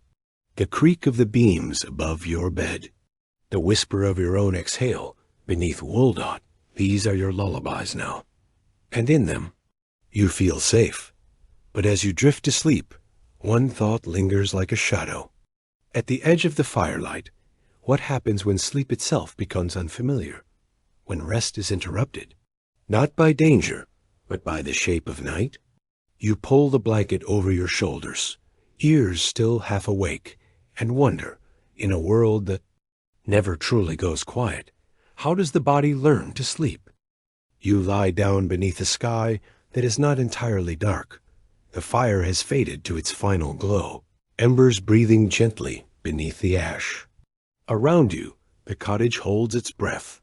A: the creak of the beams above your bed, the whisper of your own exhale beneath wool. These are your lullabies now. And in them, you feel safe. But as you drift to sleep, one thought lingers like a shadow. At the edge of the firelight, what happens when sleep itself becomes unfamiliar? When rest is interrupted? Not by danger, but by the shape of night? You pull the blanket over your shoulders, ears still half awake, and wonder, in a world that never truly goes quiet, how does the body learn to sleep? You lie down beneath a sky that is not entirely dark. The fire has faded to its final glow, embers breathing gently beneath the ash. Around you, the cottage holds its breath,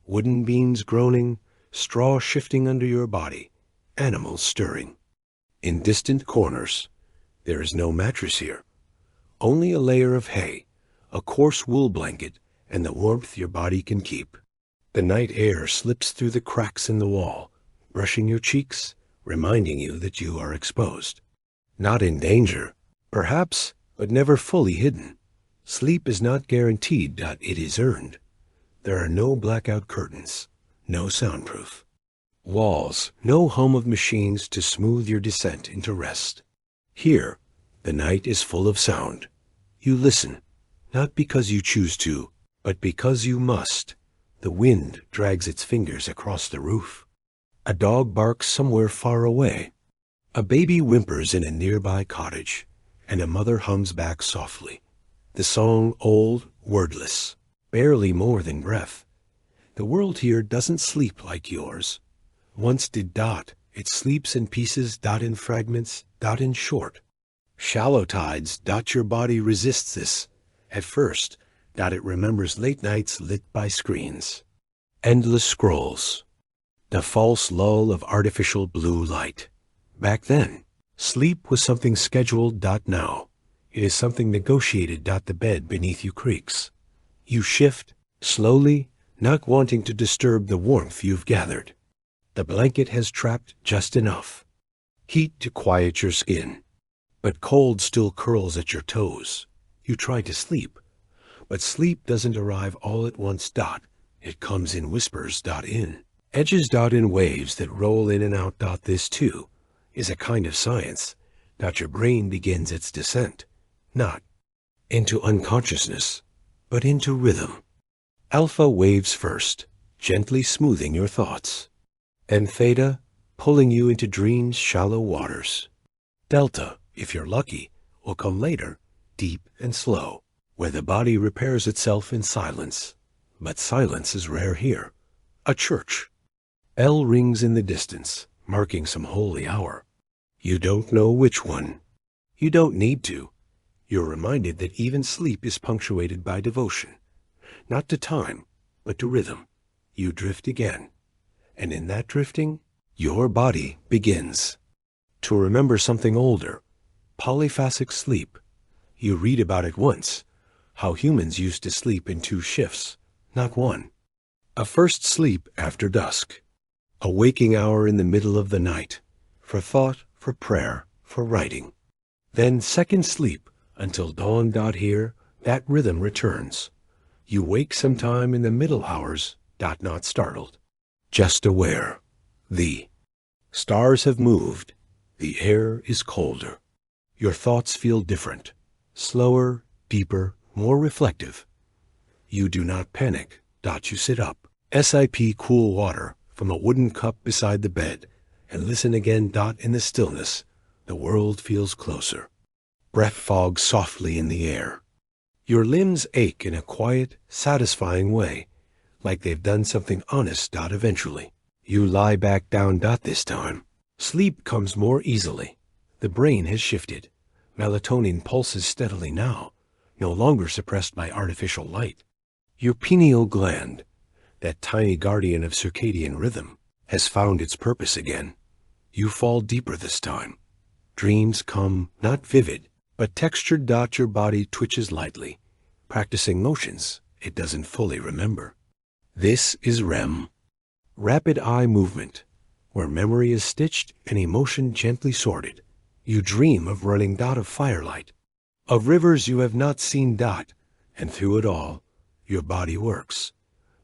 A: wooden beams groaning, straw shifting under your body, animals stirring. In distant corners, there is no mattress here, only a layer of hay, a coarse wool blanket, and the warmth your body can keep. The night air slips through the cracks in the wall, brushing your cheeks, reminding you that you are exposed. Not in danger, perhaps, but never fully hidden. Sleep is not guaranteed. It is earned. There are no blackout curtains, no soundproof walls, no hum of machines to smooth your descent into rest. Here, the night is full of sound. You listen, not because you choose to, but because you must. The wind drags its fingers across the roof. A dog barks somewhere far away. A baby whimpers in a nearby cottage, and a mother hums back softly. The song old, wordless, barely more than breath. The world here doesn't sleep like yours. Once did. It sleeps in pieces. In fragments. In short, shallow tides. Your body resists this. At first. It remembers late nights lit by screens. Endless scrolls. The false lull of artificial blue light. Back then, sleep was something scheduled. Now, it is something negotiated. The bed beneath you creaks. You shift, slowly, not wanting to disturb the warmth you've gathered. The blanket has trapped just enough heat to quiet your skin, but cold still curls at your toes. You try to sleep, but sleep doesn't arrive all at once. It comes in whispers. In Edges in waves that roll in and out. This too is a kind of science. Your brain begins its descent, not into unconsciousness, but into rhythm. Alpha waves first, gently smoothing your thoughts, and theta pulling you into dreams' shallow waters. Delta, if you're lucky, will come later, deep and slow, where the body repairs itself in silence. But silence is rare here. A church. L rings in the distance, marking some holy hour. You don't know which one. You don't need to. You're reminded that even sleep is punctuated by devotion. Not to time, but to rhythm. You drift again. And in that drifting, your body begins to remember something older. Polyphasic sleep. You read about it once. How humans used to sleep in 2 shifts, not 1. A first sleep after dusk. A waking hour in the middle of the night. For thought, for prayer, for writing. Then second sleep until dawn. Here, that rhythm returns. You wake sometime in the middle hours. Not startled. Just aware. The stars have moved. The air is colder. Your thoughts feel different. Slower, deeper, more reflective. You do not panic. You sit up. Sip cool water from a wooden cup beside the bed and listen again. In the stillness, the world feels closer. Breath fogs softly in the air. Your limbs ache in a quiet, satisfying way, like they've done something honest. Eventually, you lie back down. This time, sleep comes more easily. The brain has shifted. Melatonin pulses steadily now, no longer suppressed by artificial light. Your pineal gland, that tiny guardian of circadian rhythm, has found its purpose again. You fall deeper this time. Dreams come not vivid, but textured. Your body twitches lightly, practicing motions it doesn't fully remember. This is REM, rapid eye movement, where memory is stitched and emotion gently sorted. You dream of running. Of firelight, of rivers you have not seen. And through it all, your body works.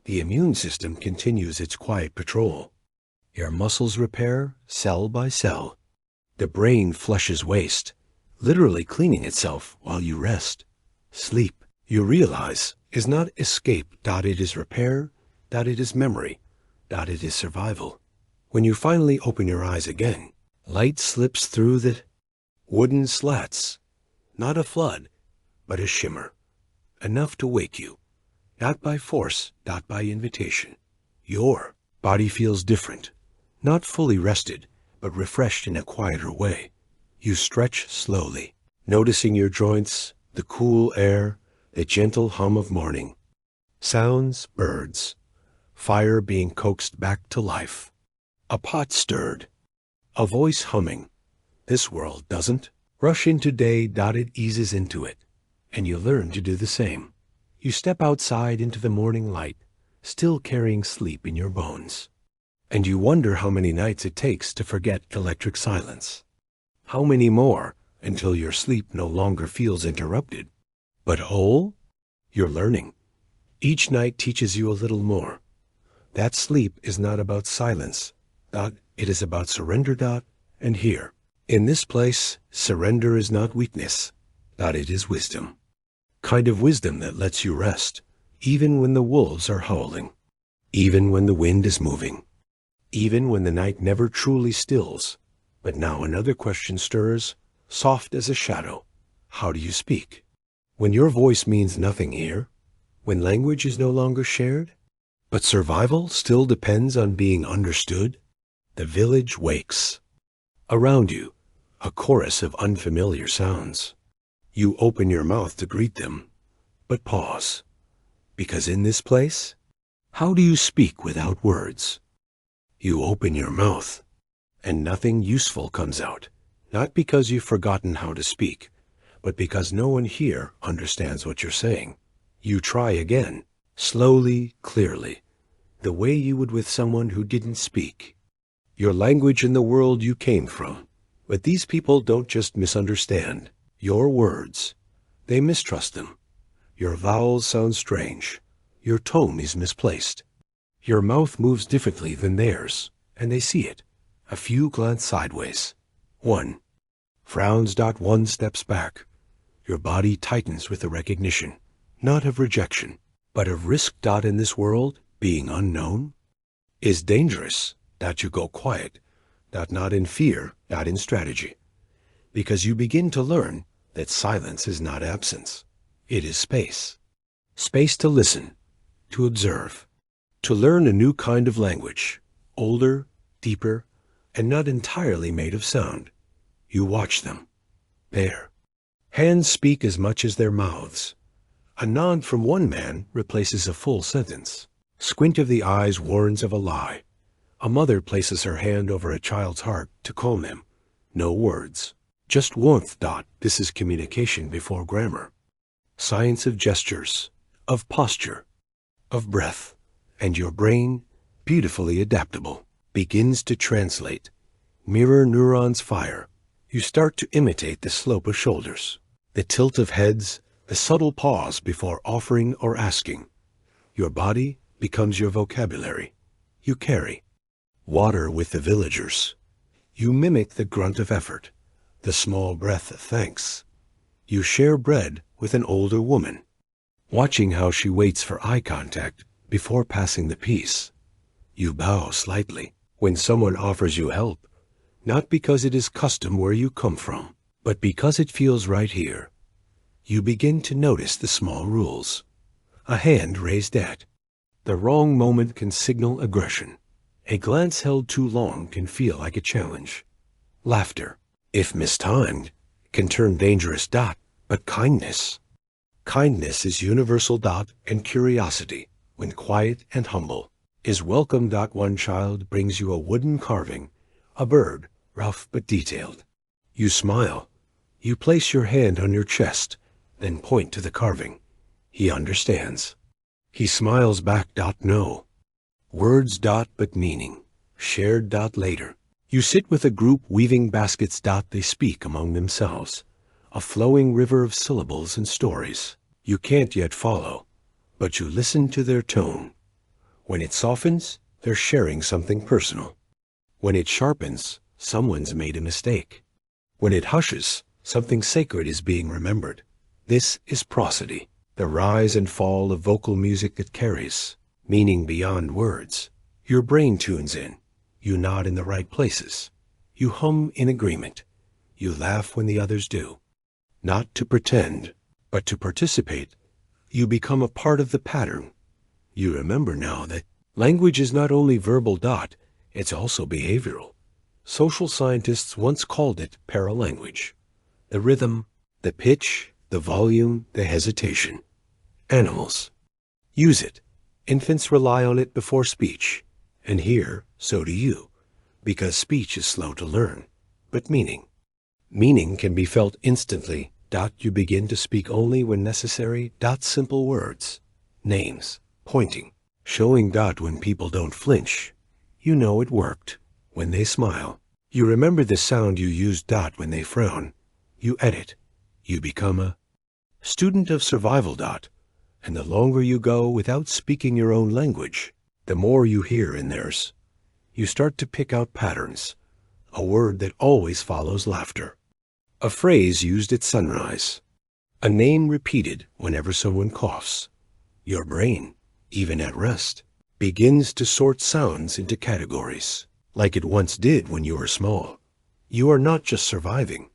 A: The immune system continues its quiet patrol. Your muscles repair cell by cell. The brain flushes waste, literally cleaning itself while you rest. Sleep, you realize, is not escape. It is repair. It is memory. It is survival. When you finally open your eyes again, light slips through the wooden slats. Not a flood, but a shimmer. Enough to wake you. Not by force, not by invitation. Your body feels different. Not fully rested, but refreshed in a quieter way. You stretch slowly, noticing your joints, the cool air, the gentle hum of morning. Sounds, birds. Fire being coaxed back to life. A pot stirred. A voice humming. This world doesn't rush into day. It eases into it, and you learn to do the same. You step outside into the morning light, still carrying sleep in your bones. And you wonder how many nights it takes to forget electric silence. How many more until your sleep no longer feels interrupted, but whole? You're learning. Each night teaches you a little more. That sleep is not about silence. It is about surrender. And here, in this place, surrender is not weakness. It is wisdom. Kind of wisdom that lets you rest, even when the wolves are howling, even when the wind is moving, even when the night never truly stills. But now another question stirs, soft as a shadow. How do you speak? When your voice means nothing here, when language is no longer shared, but survival still depends on being understood, the village wakes. Around you, a chorus of unfamiliar sounds. You open your mouth to greet them, but pause. Because in this place, how do you speak without words? You open your mouth, and nothing useful comes out. Not because you've forgotten how to speak, but because no one here understands what you're saying. You try again, slowly, clearly, the way you would with someone who didn't speak. Your language in the world you came from. But these people don't just misunderstand your words. They mistrust them. Your vowels sound strange. Your tone is misplaced. Your mouth moves differently than theirs, and they see it. A few glance sideways. 1. Frowns. 1 steps back. Your body tightens with the recognition, not of rejection, but of risk. In this world, being unknown is dangerous. You go quiet. Not in fear, not in strategy. Because you begin to learn that silence is not absence. It is space. Space to listen, to observe, to learn a new kind of language, older, deeper, and not entirely made of sound. You watch them. There. Hands speak as much as their mouths. A nod from one man replaces a full sentence. Squint of the eyes warns of a lie. A mother places her hand over a child's heart to calm him. No words. Just warmth. This is communication before grammar. Science of gestures, of posture, of breath, and your brain, beautifully adaptable, begins to translate. Mirror neurons fire. You start to imitate the slope of shoulders, the tilt of heads, the subtle pause before offering or asking. Your body becomes your vocabulary. You carry water with the villagers. You mimic the grunt of effort, the small breath of thanks. You share bread with an older woman, watching how she waits for eye contact before passing the piece. You bow slightly when someone offers you help, not because it is custom where you come from, but because it feels right here. You begin to notice the small rules. A hand raised at the wrong moment can signal aggression. A glance held too long can feel like a challenge. Laughter, if mistimed, can turn dangerous. But kindness is universal. And curiosity, when quiet and humble, is welcome. One child brings you a wooden carving, a bird, rough but detailed. You smile. You place your hand on your chest, then point to the carving. He understands. He smiles back. No words. But meaning, shared. Later. You sit with a group weaving baskets. They speak among themselves. A flowing river of syllables and stories you can't yet follow, but you listen to their tone. When it softens, they're sharing something personal. When it sharpens, someone's made a mistake. When it hushes, something sacred is being remembered. This is prosody, the rise and fall of vocal music that carries meaning beyond words. Your brain tunes in. You nod in the right places. You hum in agreement. You laugh when the others do. Not to pretend, but to participate. You become a part of the pattern. You remember now that language is not only verbal. It's also behavioral. Social scientists once called it paralanguage. The rhythm, the pitch, the volume, the hesitation. Animals use it. Infants rely on it before speech. And here, so do you, because speech is slow to learn. But meaning can be felt instantly. You begin to speak only when necessary. Simple words, names, pointing, showing. When people don't flinch, you know it worked. When they smile, you remember the sound you used. When they frown, you edit. You become a student of survival. And the longer you go without speaking your own language, the more you hear in theirs. You start to pick out patterns. A word that always follows laughter. A phrase used at sunrise. A name repeated whenever someone coughs. Your brain, even at rest, begins to sort sounds into categories, like it once did when you were small. You are not just surviving.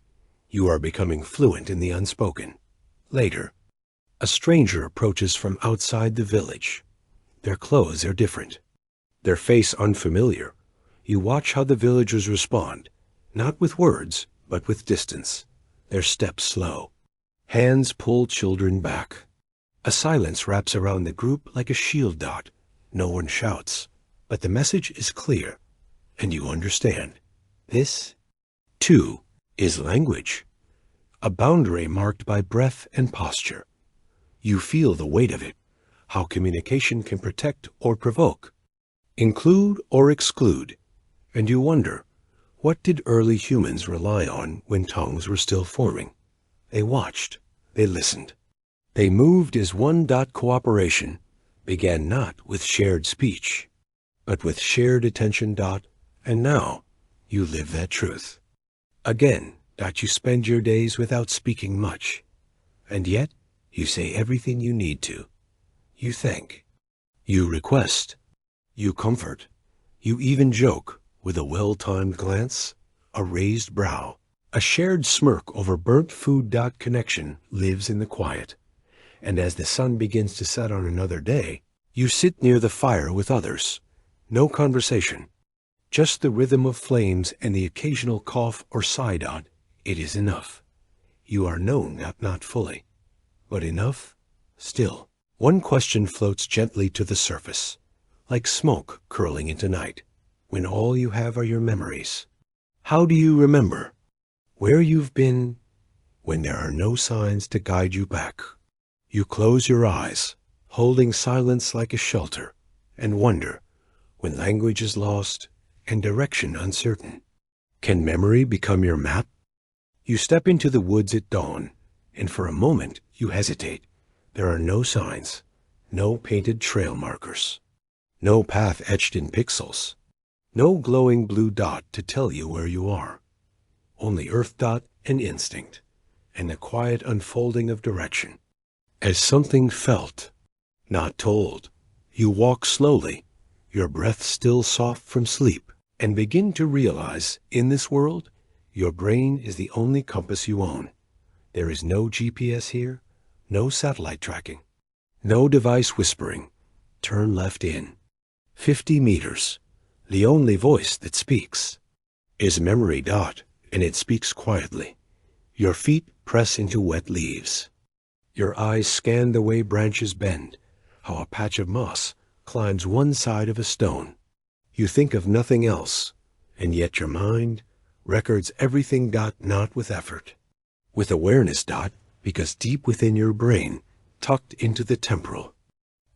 A: You are becoming fluent in the unspoken. Later, a stranger approaches from outside the village. Their clothes are different. Their face unfamiliar. You watch how the villagers respond, not with words, but with distance. Their steps slow. Hands pull children back. A silence wraps around the group like a shield. No one shouts, but the message is clear, and you understand. This, too, is language. A boundary marked by breath and posture. You feel the weight of it, how communication can protect or provoke, include or exclude, and you wonder, what did early humans rely on when tongues were still forming? They watched, they listened. They moved as one. Cooperation began not with shared speech, but with shared attention. And now you live that truth. Again, you spend your days without speaking much, and yet you say everything you need to. You thank, you request, you comfort, you even joke with a well-timed glance, a raised brow. A shared smirk over burnt food. Connection lives in the quiet, and as the sun begins to set on another day, you sit near the fire with others. No conversation, just the rhythm of flames and the occasional cough or sigh. It is enough. You are known, not fully, but enough still. One question floats gently to the surface, like smoke curling into night, when all you have are your memories. How do you remember where you've been when there are no signs to guide you back? You close your eyes, holding silence like a shelter, and wonder when language is lost and direction uncertain. Can memory become your map? You step into the woods at dawn, and for a moment you hesitate. There are no signs, no painted trail markers, no path etched in pixels, no glowing blue dot to tell you where you are. Only earth and instinct, and the quiet unfolding of direction. As something felt, not told, you walk slowly, your breath still soft from sleep, and begin to realize, in this world, your brain is the only compass you own. There is no GPS here, no satellite tracking, no device whispering, turn left in 50 meters. The only voice that speaks is memory. And it speaks quietly. Your feet press into wet leaves. Your eyes scan the way branches bend, how a patch of moss climbs one side of a stone. You think of nothing else, and yet your mind records everything. Not with effort, with awareness. Because deep within your brain, tucked into the temporal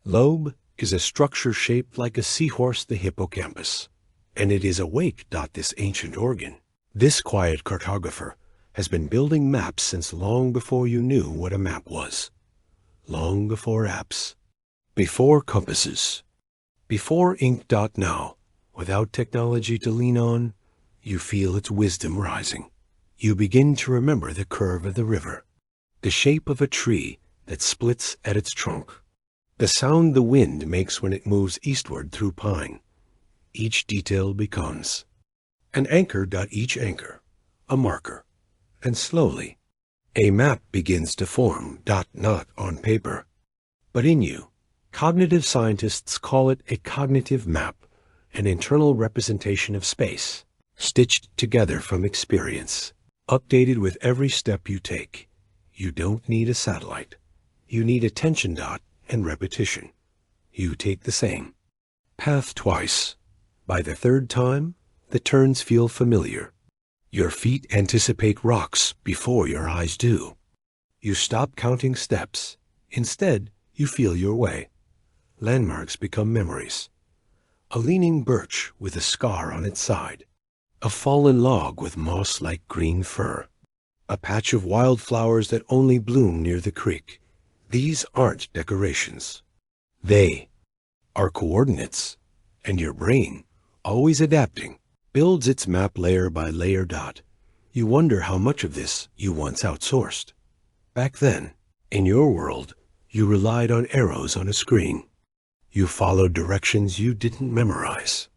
A: lobe, is a structure shaped like a seahorse, the hippocampus. And it is awake. This ancient organ, this quiet cartographer, has been building maps since long before you knew what a map was. Long before apps, before compasses, before ink. Now, without technology to lean on, you feel its wisdom rising. You begin to remember the curve of the river, the shape of a tree that splits at its trunk, the sound the wind makes when it moves eastward through pine. Each detail becomes an anchor. Each anchor, a marker, and slowly, a map begins to form. Not on paper, but in you. Cognitive scientists call it a cognitive map, an internal representation of space, stitched together from experience, updated with every step you take. You don't need a satellite. You need attention. And repetition. You take the same path twice. By the third time, the turns feel familiar. Your feet anticipate rocks before your eyes do. You stop counting steps. Instead, you feel your way. Landmarks become memories. A leaning birch with a scar on its side. A fallen log with moss-like green fur. A patch of wildflowers that only bloom near the creek. These aren't decorations. They are coordinates, and your brain, always adapting, builds its map layer by layer. You wonder how much of this you once outsourced. Back then, in your world, you relied on arrows on a screen. You followed directions you didn't memorize.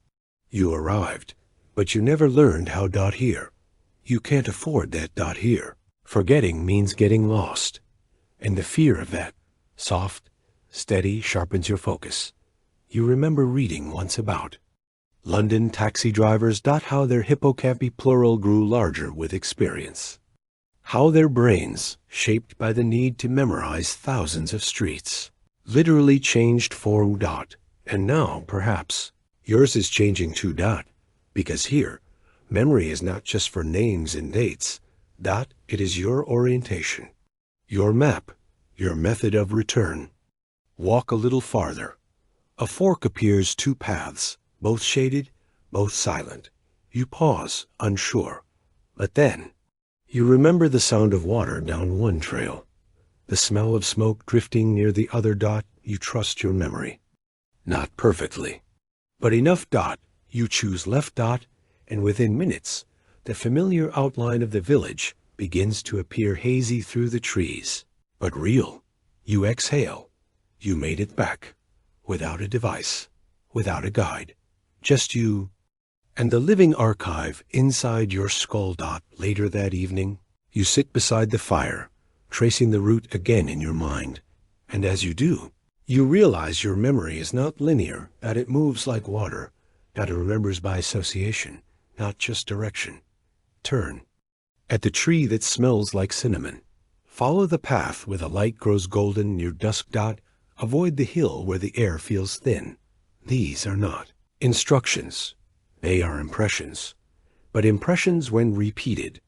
A: You arrived, but you never learned how. Here. You can't afford that. Here. Forgetting means getting lost. And the fear of that, soft, steady, sharpens your focus. You remember reading once about London taxi drivers. How their hippocampi plural grew larger with experience. How their brains, shaped by the need to memorize thousands of streets, literally changed form. And now, perhaps, yours is changing too. Because here, memory is not just for names and dates. It is your orientation, your map, your method of return. Walk a little farther. A fork appears, two paths, both shaded, both silent. You pause, unsure. But then, you remember the sound of water down one trail, the smell of smoke drifting near the other. You trust your memory. Not perfectly, But enough dot, you choose left dot, and within minutes, the familiar outline of the village begins to appear hazy through the trees. But real. You exhale. You made it back. Without a device. Without a guide. Just you and the living archive inside your skull dot. Later that evening, you sit beside the fire, tracing the route again in your mind. And as you do, you realize your memory is not linear, that it moves like water, that it remembers by association, not just direction. Turn. At the tree that smells like cinnamon. Follow the path where the light grows golden near dusk dot. Avoid the hill where the air feels thin. These are not instructions. They are impressions. But impressions, when repeated,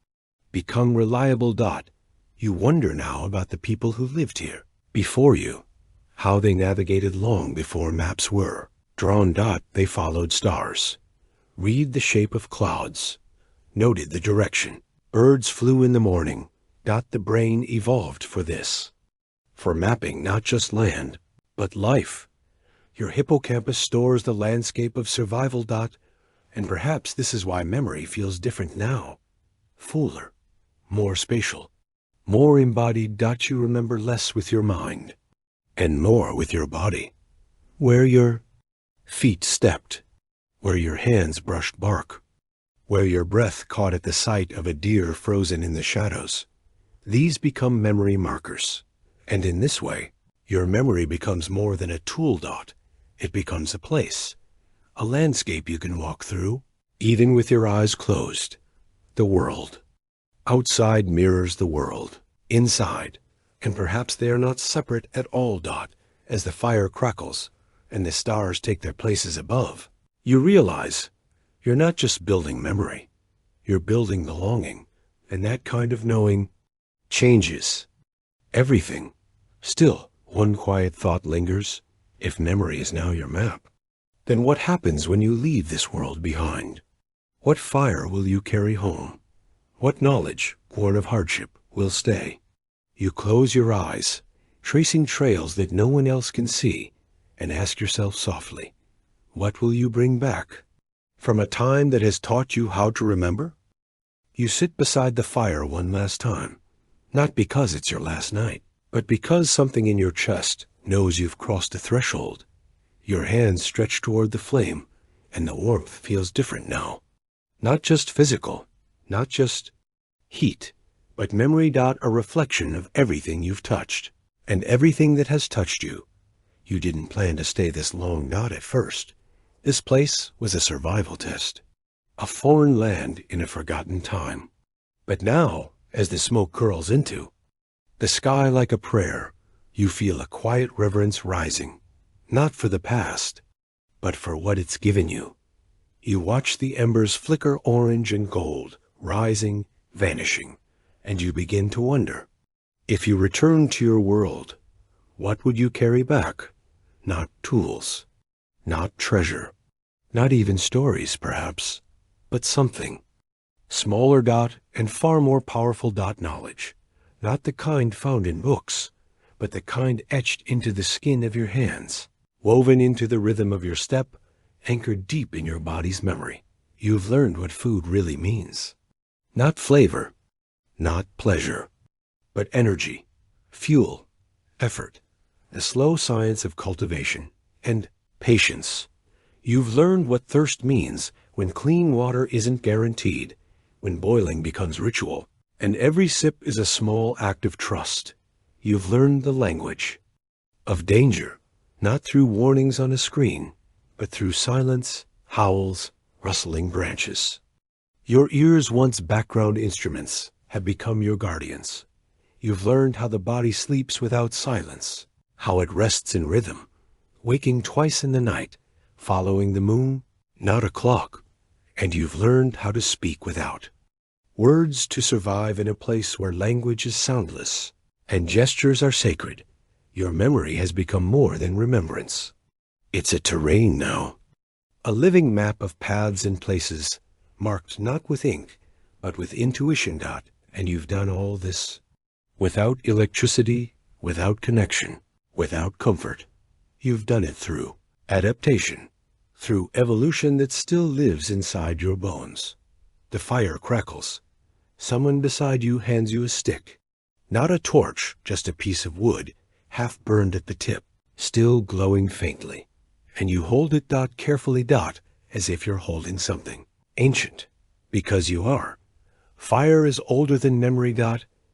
A: become reliable dot. You wonder now about the people who lived here before you, how they navigated long before maps were. Drawn dot, they followed stars. Read the shape of clouds. Noted the direction. Birds flew in the morning. Dot, the brain evolved for this. For mapping not just land, but life. Your hippocampus stores the landscape of survival dot, and perhaps this is why memory feels different now. Fuller, more spatial, more embodied dot. You remember less with your mind, and more with your body. Where your feet stepped, where your hands brushed bark, where your breath caught at the sight of a deer frozen in the shadows. These become memory markers. And in this way, your memory becomes more than a tool dot. It becomes a place, a landscape you can walk through, even with your eyes closed. The world. Outside mirrors the world. Inside, and perhaps they are not separate at all dot, as the fire crackles and the stars take their places above. You realize you're not just building memory. You're building belonging, and that kind of knowing changes everything. Still, one quiet thought lingers. If memory is now your map, then what happens when you leave this world behind? What fire will you carry home? What knowledge, born of hardship, will stay? You close your eyes, tracing trails that no one else can see, and ask yourself softly, what will you bring back? From a time that has taught you how to remember? You sit beside the fire one last time, not because it's your last night, but because something in your chest knows you've crossed a threshold. Your hands stretch toward the flame, and the warmth feels different now. Not just physical, not just heat, but memory dot, a reflection of everything you've touched, and everything that has touched you. You didn't plan to stay this long dot at first. This place was a survival test, a foreign land in a forgotten time. But now, as the smoke curls into the sky like a prayer, you feel a quiet reverence rising, not for the past, but for what it's given you. You watch the embers flicker orange and gold, rising, vanishing, and you begin to wonder, if you return to your world, what would you carry back? Not tools, not treasure, not even stories, perhaps, but something. Smaller dot and far more powerful dot knowledge. Not the kind found in books, but the kind etched into the skin of your hands, woven into the rhythm of your step, anchored deep in your body's memory. You've learned what food really means. Not flavor, not pleasure, but energy, fuel, effort, the slow science of cultivation, and patience. You've learned what thirst means when clean water isn't guaranteed, when boiling becomes ritual, and every sip is a small act of trust. You've learned the language of danger, not through warnings on a screen, but through silence, howls, rustling branches. Your ears, once background instruments, have become your guardians. You've learned how the body sleeps without silence, how it rests in rhythm, waking twice in the night, following the moon, not a clock. And you've learned how to speak without words, to survive in a place where language is soundless and gestures are sacred. Your memory has become more than remembrance. It's a terrain now, a living map of paths and places, marked not with ink, but with intuition dot. And you've done all this without electricity, without connection, without comfort. You've done it through adaptation, through evolution that still lives inside your bones. The fire crackles. Someone beside you hands you a stick. Not a torch, just a piece of wood, half burned at the tip, still glowing faintly. And you hold it, carefully, as if you're holding something ancient, because you are. Fire is older than memory,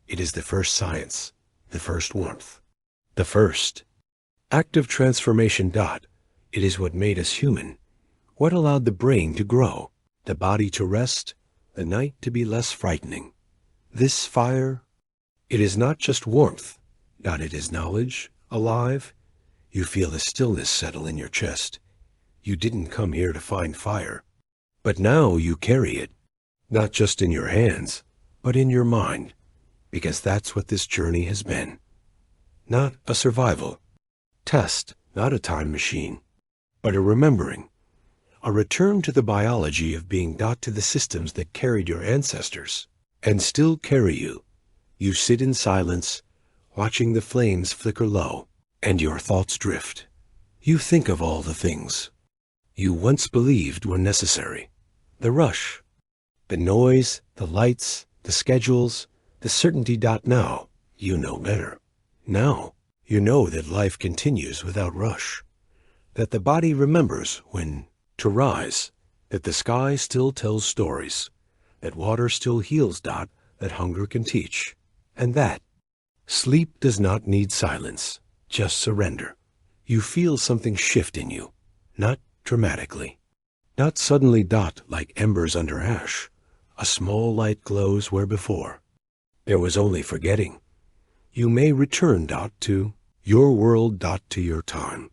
A: It is the first science, the first warmth, the first act of transformation, It is what made us human, what allowed the brain to grow, the body to rest, the night to be less frightening. This fire, it is not just warmth, it is knowledge, alive. You feel the stillness settle in your chest. You didn't come here to find fire, but now you carry it, not just in your hands, but in your mind, because that's what this journey has been. Not a survival test, not a time machine, but a remembering, a return to the biology of being, to the systems that carried your ancestors and still carry you. You sit in silence, watching the flames flicker low, and your thoughts drift. You think of all the things you once believed were necessary. The rush, the noise, the lights, the schedules, the certainty. Now you know better. Now you know that life continues without rush, that the body remembers when to rise, that the sky still tells stories, that water still heals, that hunger can teach, and that sleep does not need silence, just surrender. You feel something shift in you, not dramatically, not suddenly, like embers under ash. A small light glows where before there was only forgetting. You may return, to your world, to your time,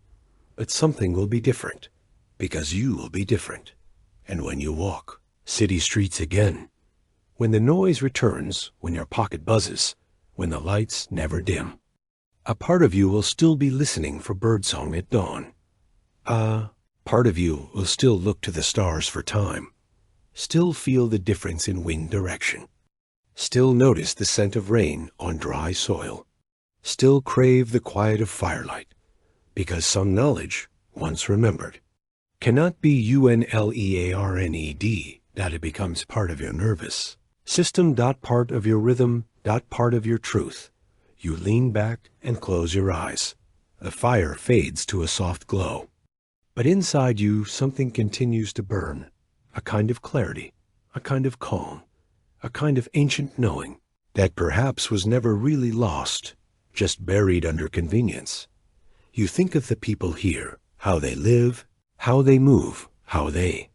A: but something will be different, because you will be different. And when you walk city streets again, when the noise returns, when your pocket buzzes, when the lights never dim, a part of you will still be listening for birdsong at dawn. Part of you will still look to the stars for time, still feel the difference in wind direction, still notice the scent of rain on dry soil, still crave the quiet of firelight, because some knowledge, once remembered, cannot be unlearned, that it becomes part of your nervous system, part of your rhythm, part of your truth. You lean back and close your eyes. The fire fades to a soft glow. But inside you, something continues to burn, a kind of clarity, a kind of calm, a kind of ancient knowing that perhaps was never really lost, just buried under convenience. You think of the people here, how they live, how they move, how they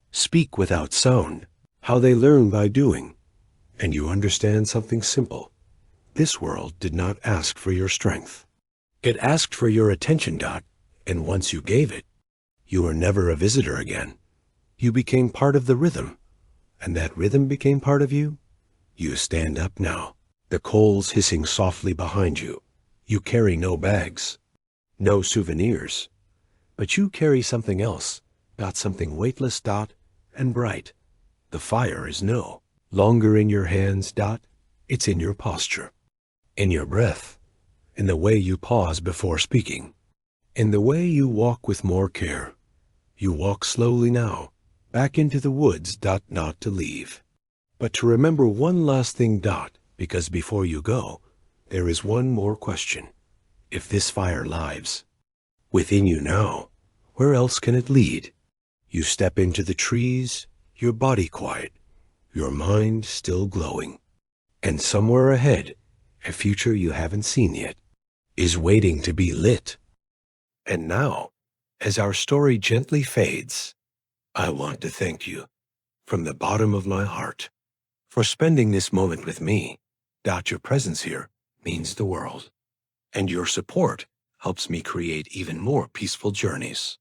A: speak without sound, how they learn by doing, and you understand something simple. This world did not ask for your strength. It asked for your attention, and once you gave it, you were never a visitor again. You became part of the rhythm, and that rhythm became part of you. You stand up now, the coals hissing softly behind you. You carry no bags, no souvenirs, but you carry something else, something weightless, and bright. The fire is no longer in your hands, it's in your posture, in your breath, in the way you pause before speaking, in the way you walk with more care. You walk slowly now, back into the woods, not to leave, but to remember one last thing, because before you go, there is one more question. If this fire lives within you now, where else can it lead? You step into the trees, your body quiet, your mind still glowing, and somewhere ahead, a future you haven't seen yet, is waiting to be lit. And now, as our story gently fades, I want to thank you from the bottom of my heart for spending this moment with me. Your presence here means the world, and your support helps me create even more peaceful journeys.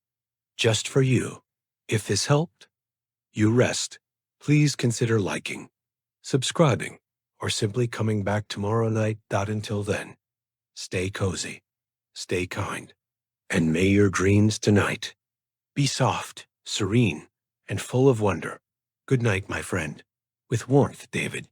A: Just for you. If this helped you rest, please consider liking, subscribing, or simply coming back tomorrow night. Until then, stay cozy, stay kind, and may your dreams tonight be soft, serene, and full of wonder. Good night, my friend. With warmth, David.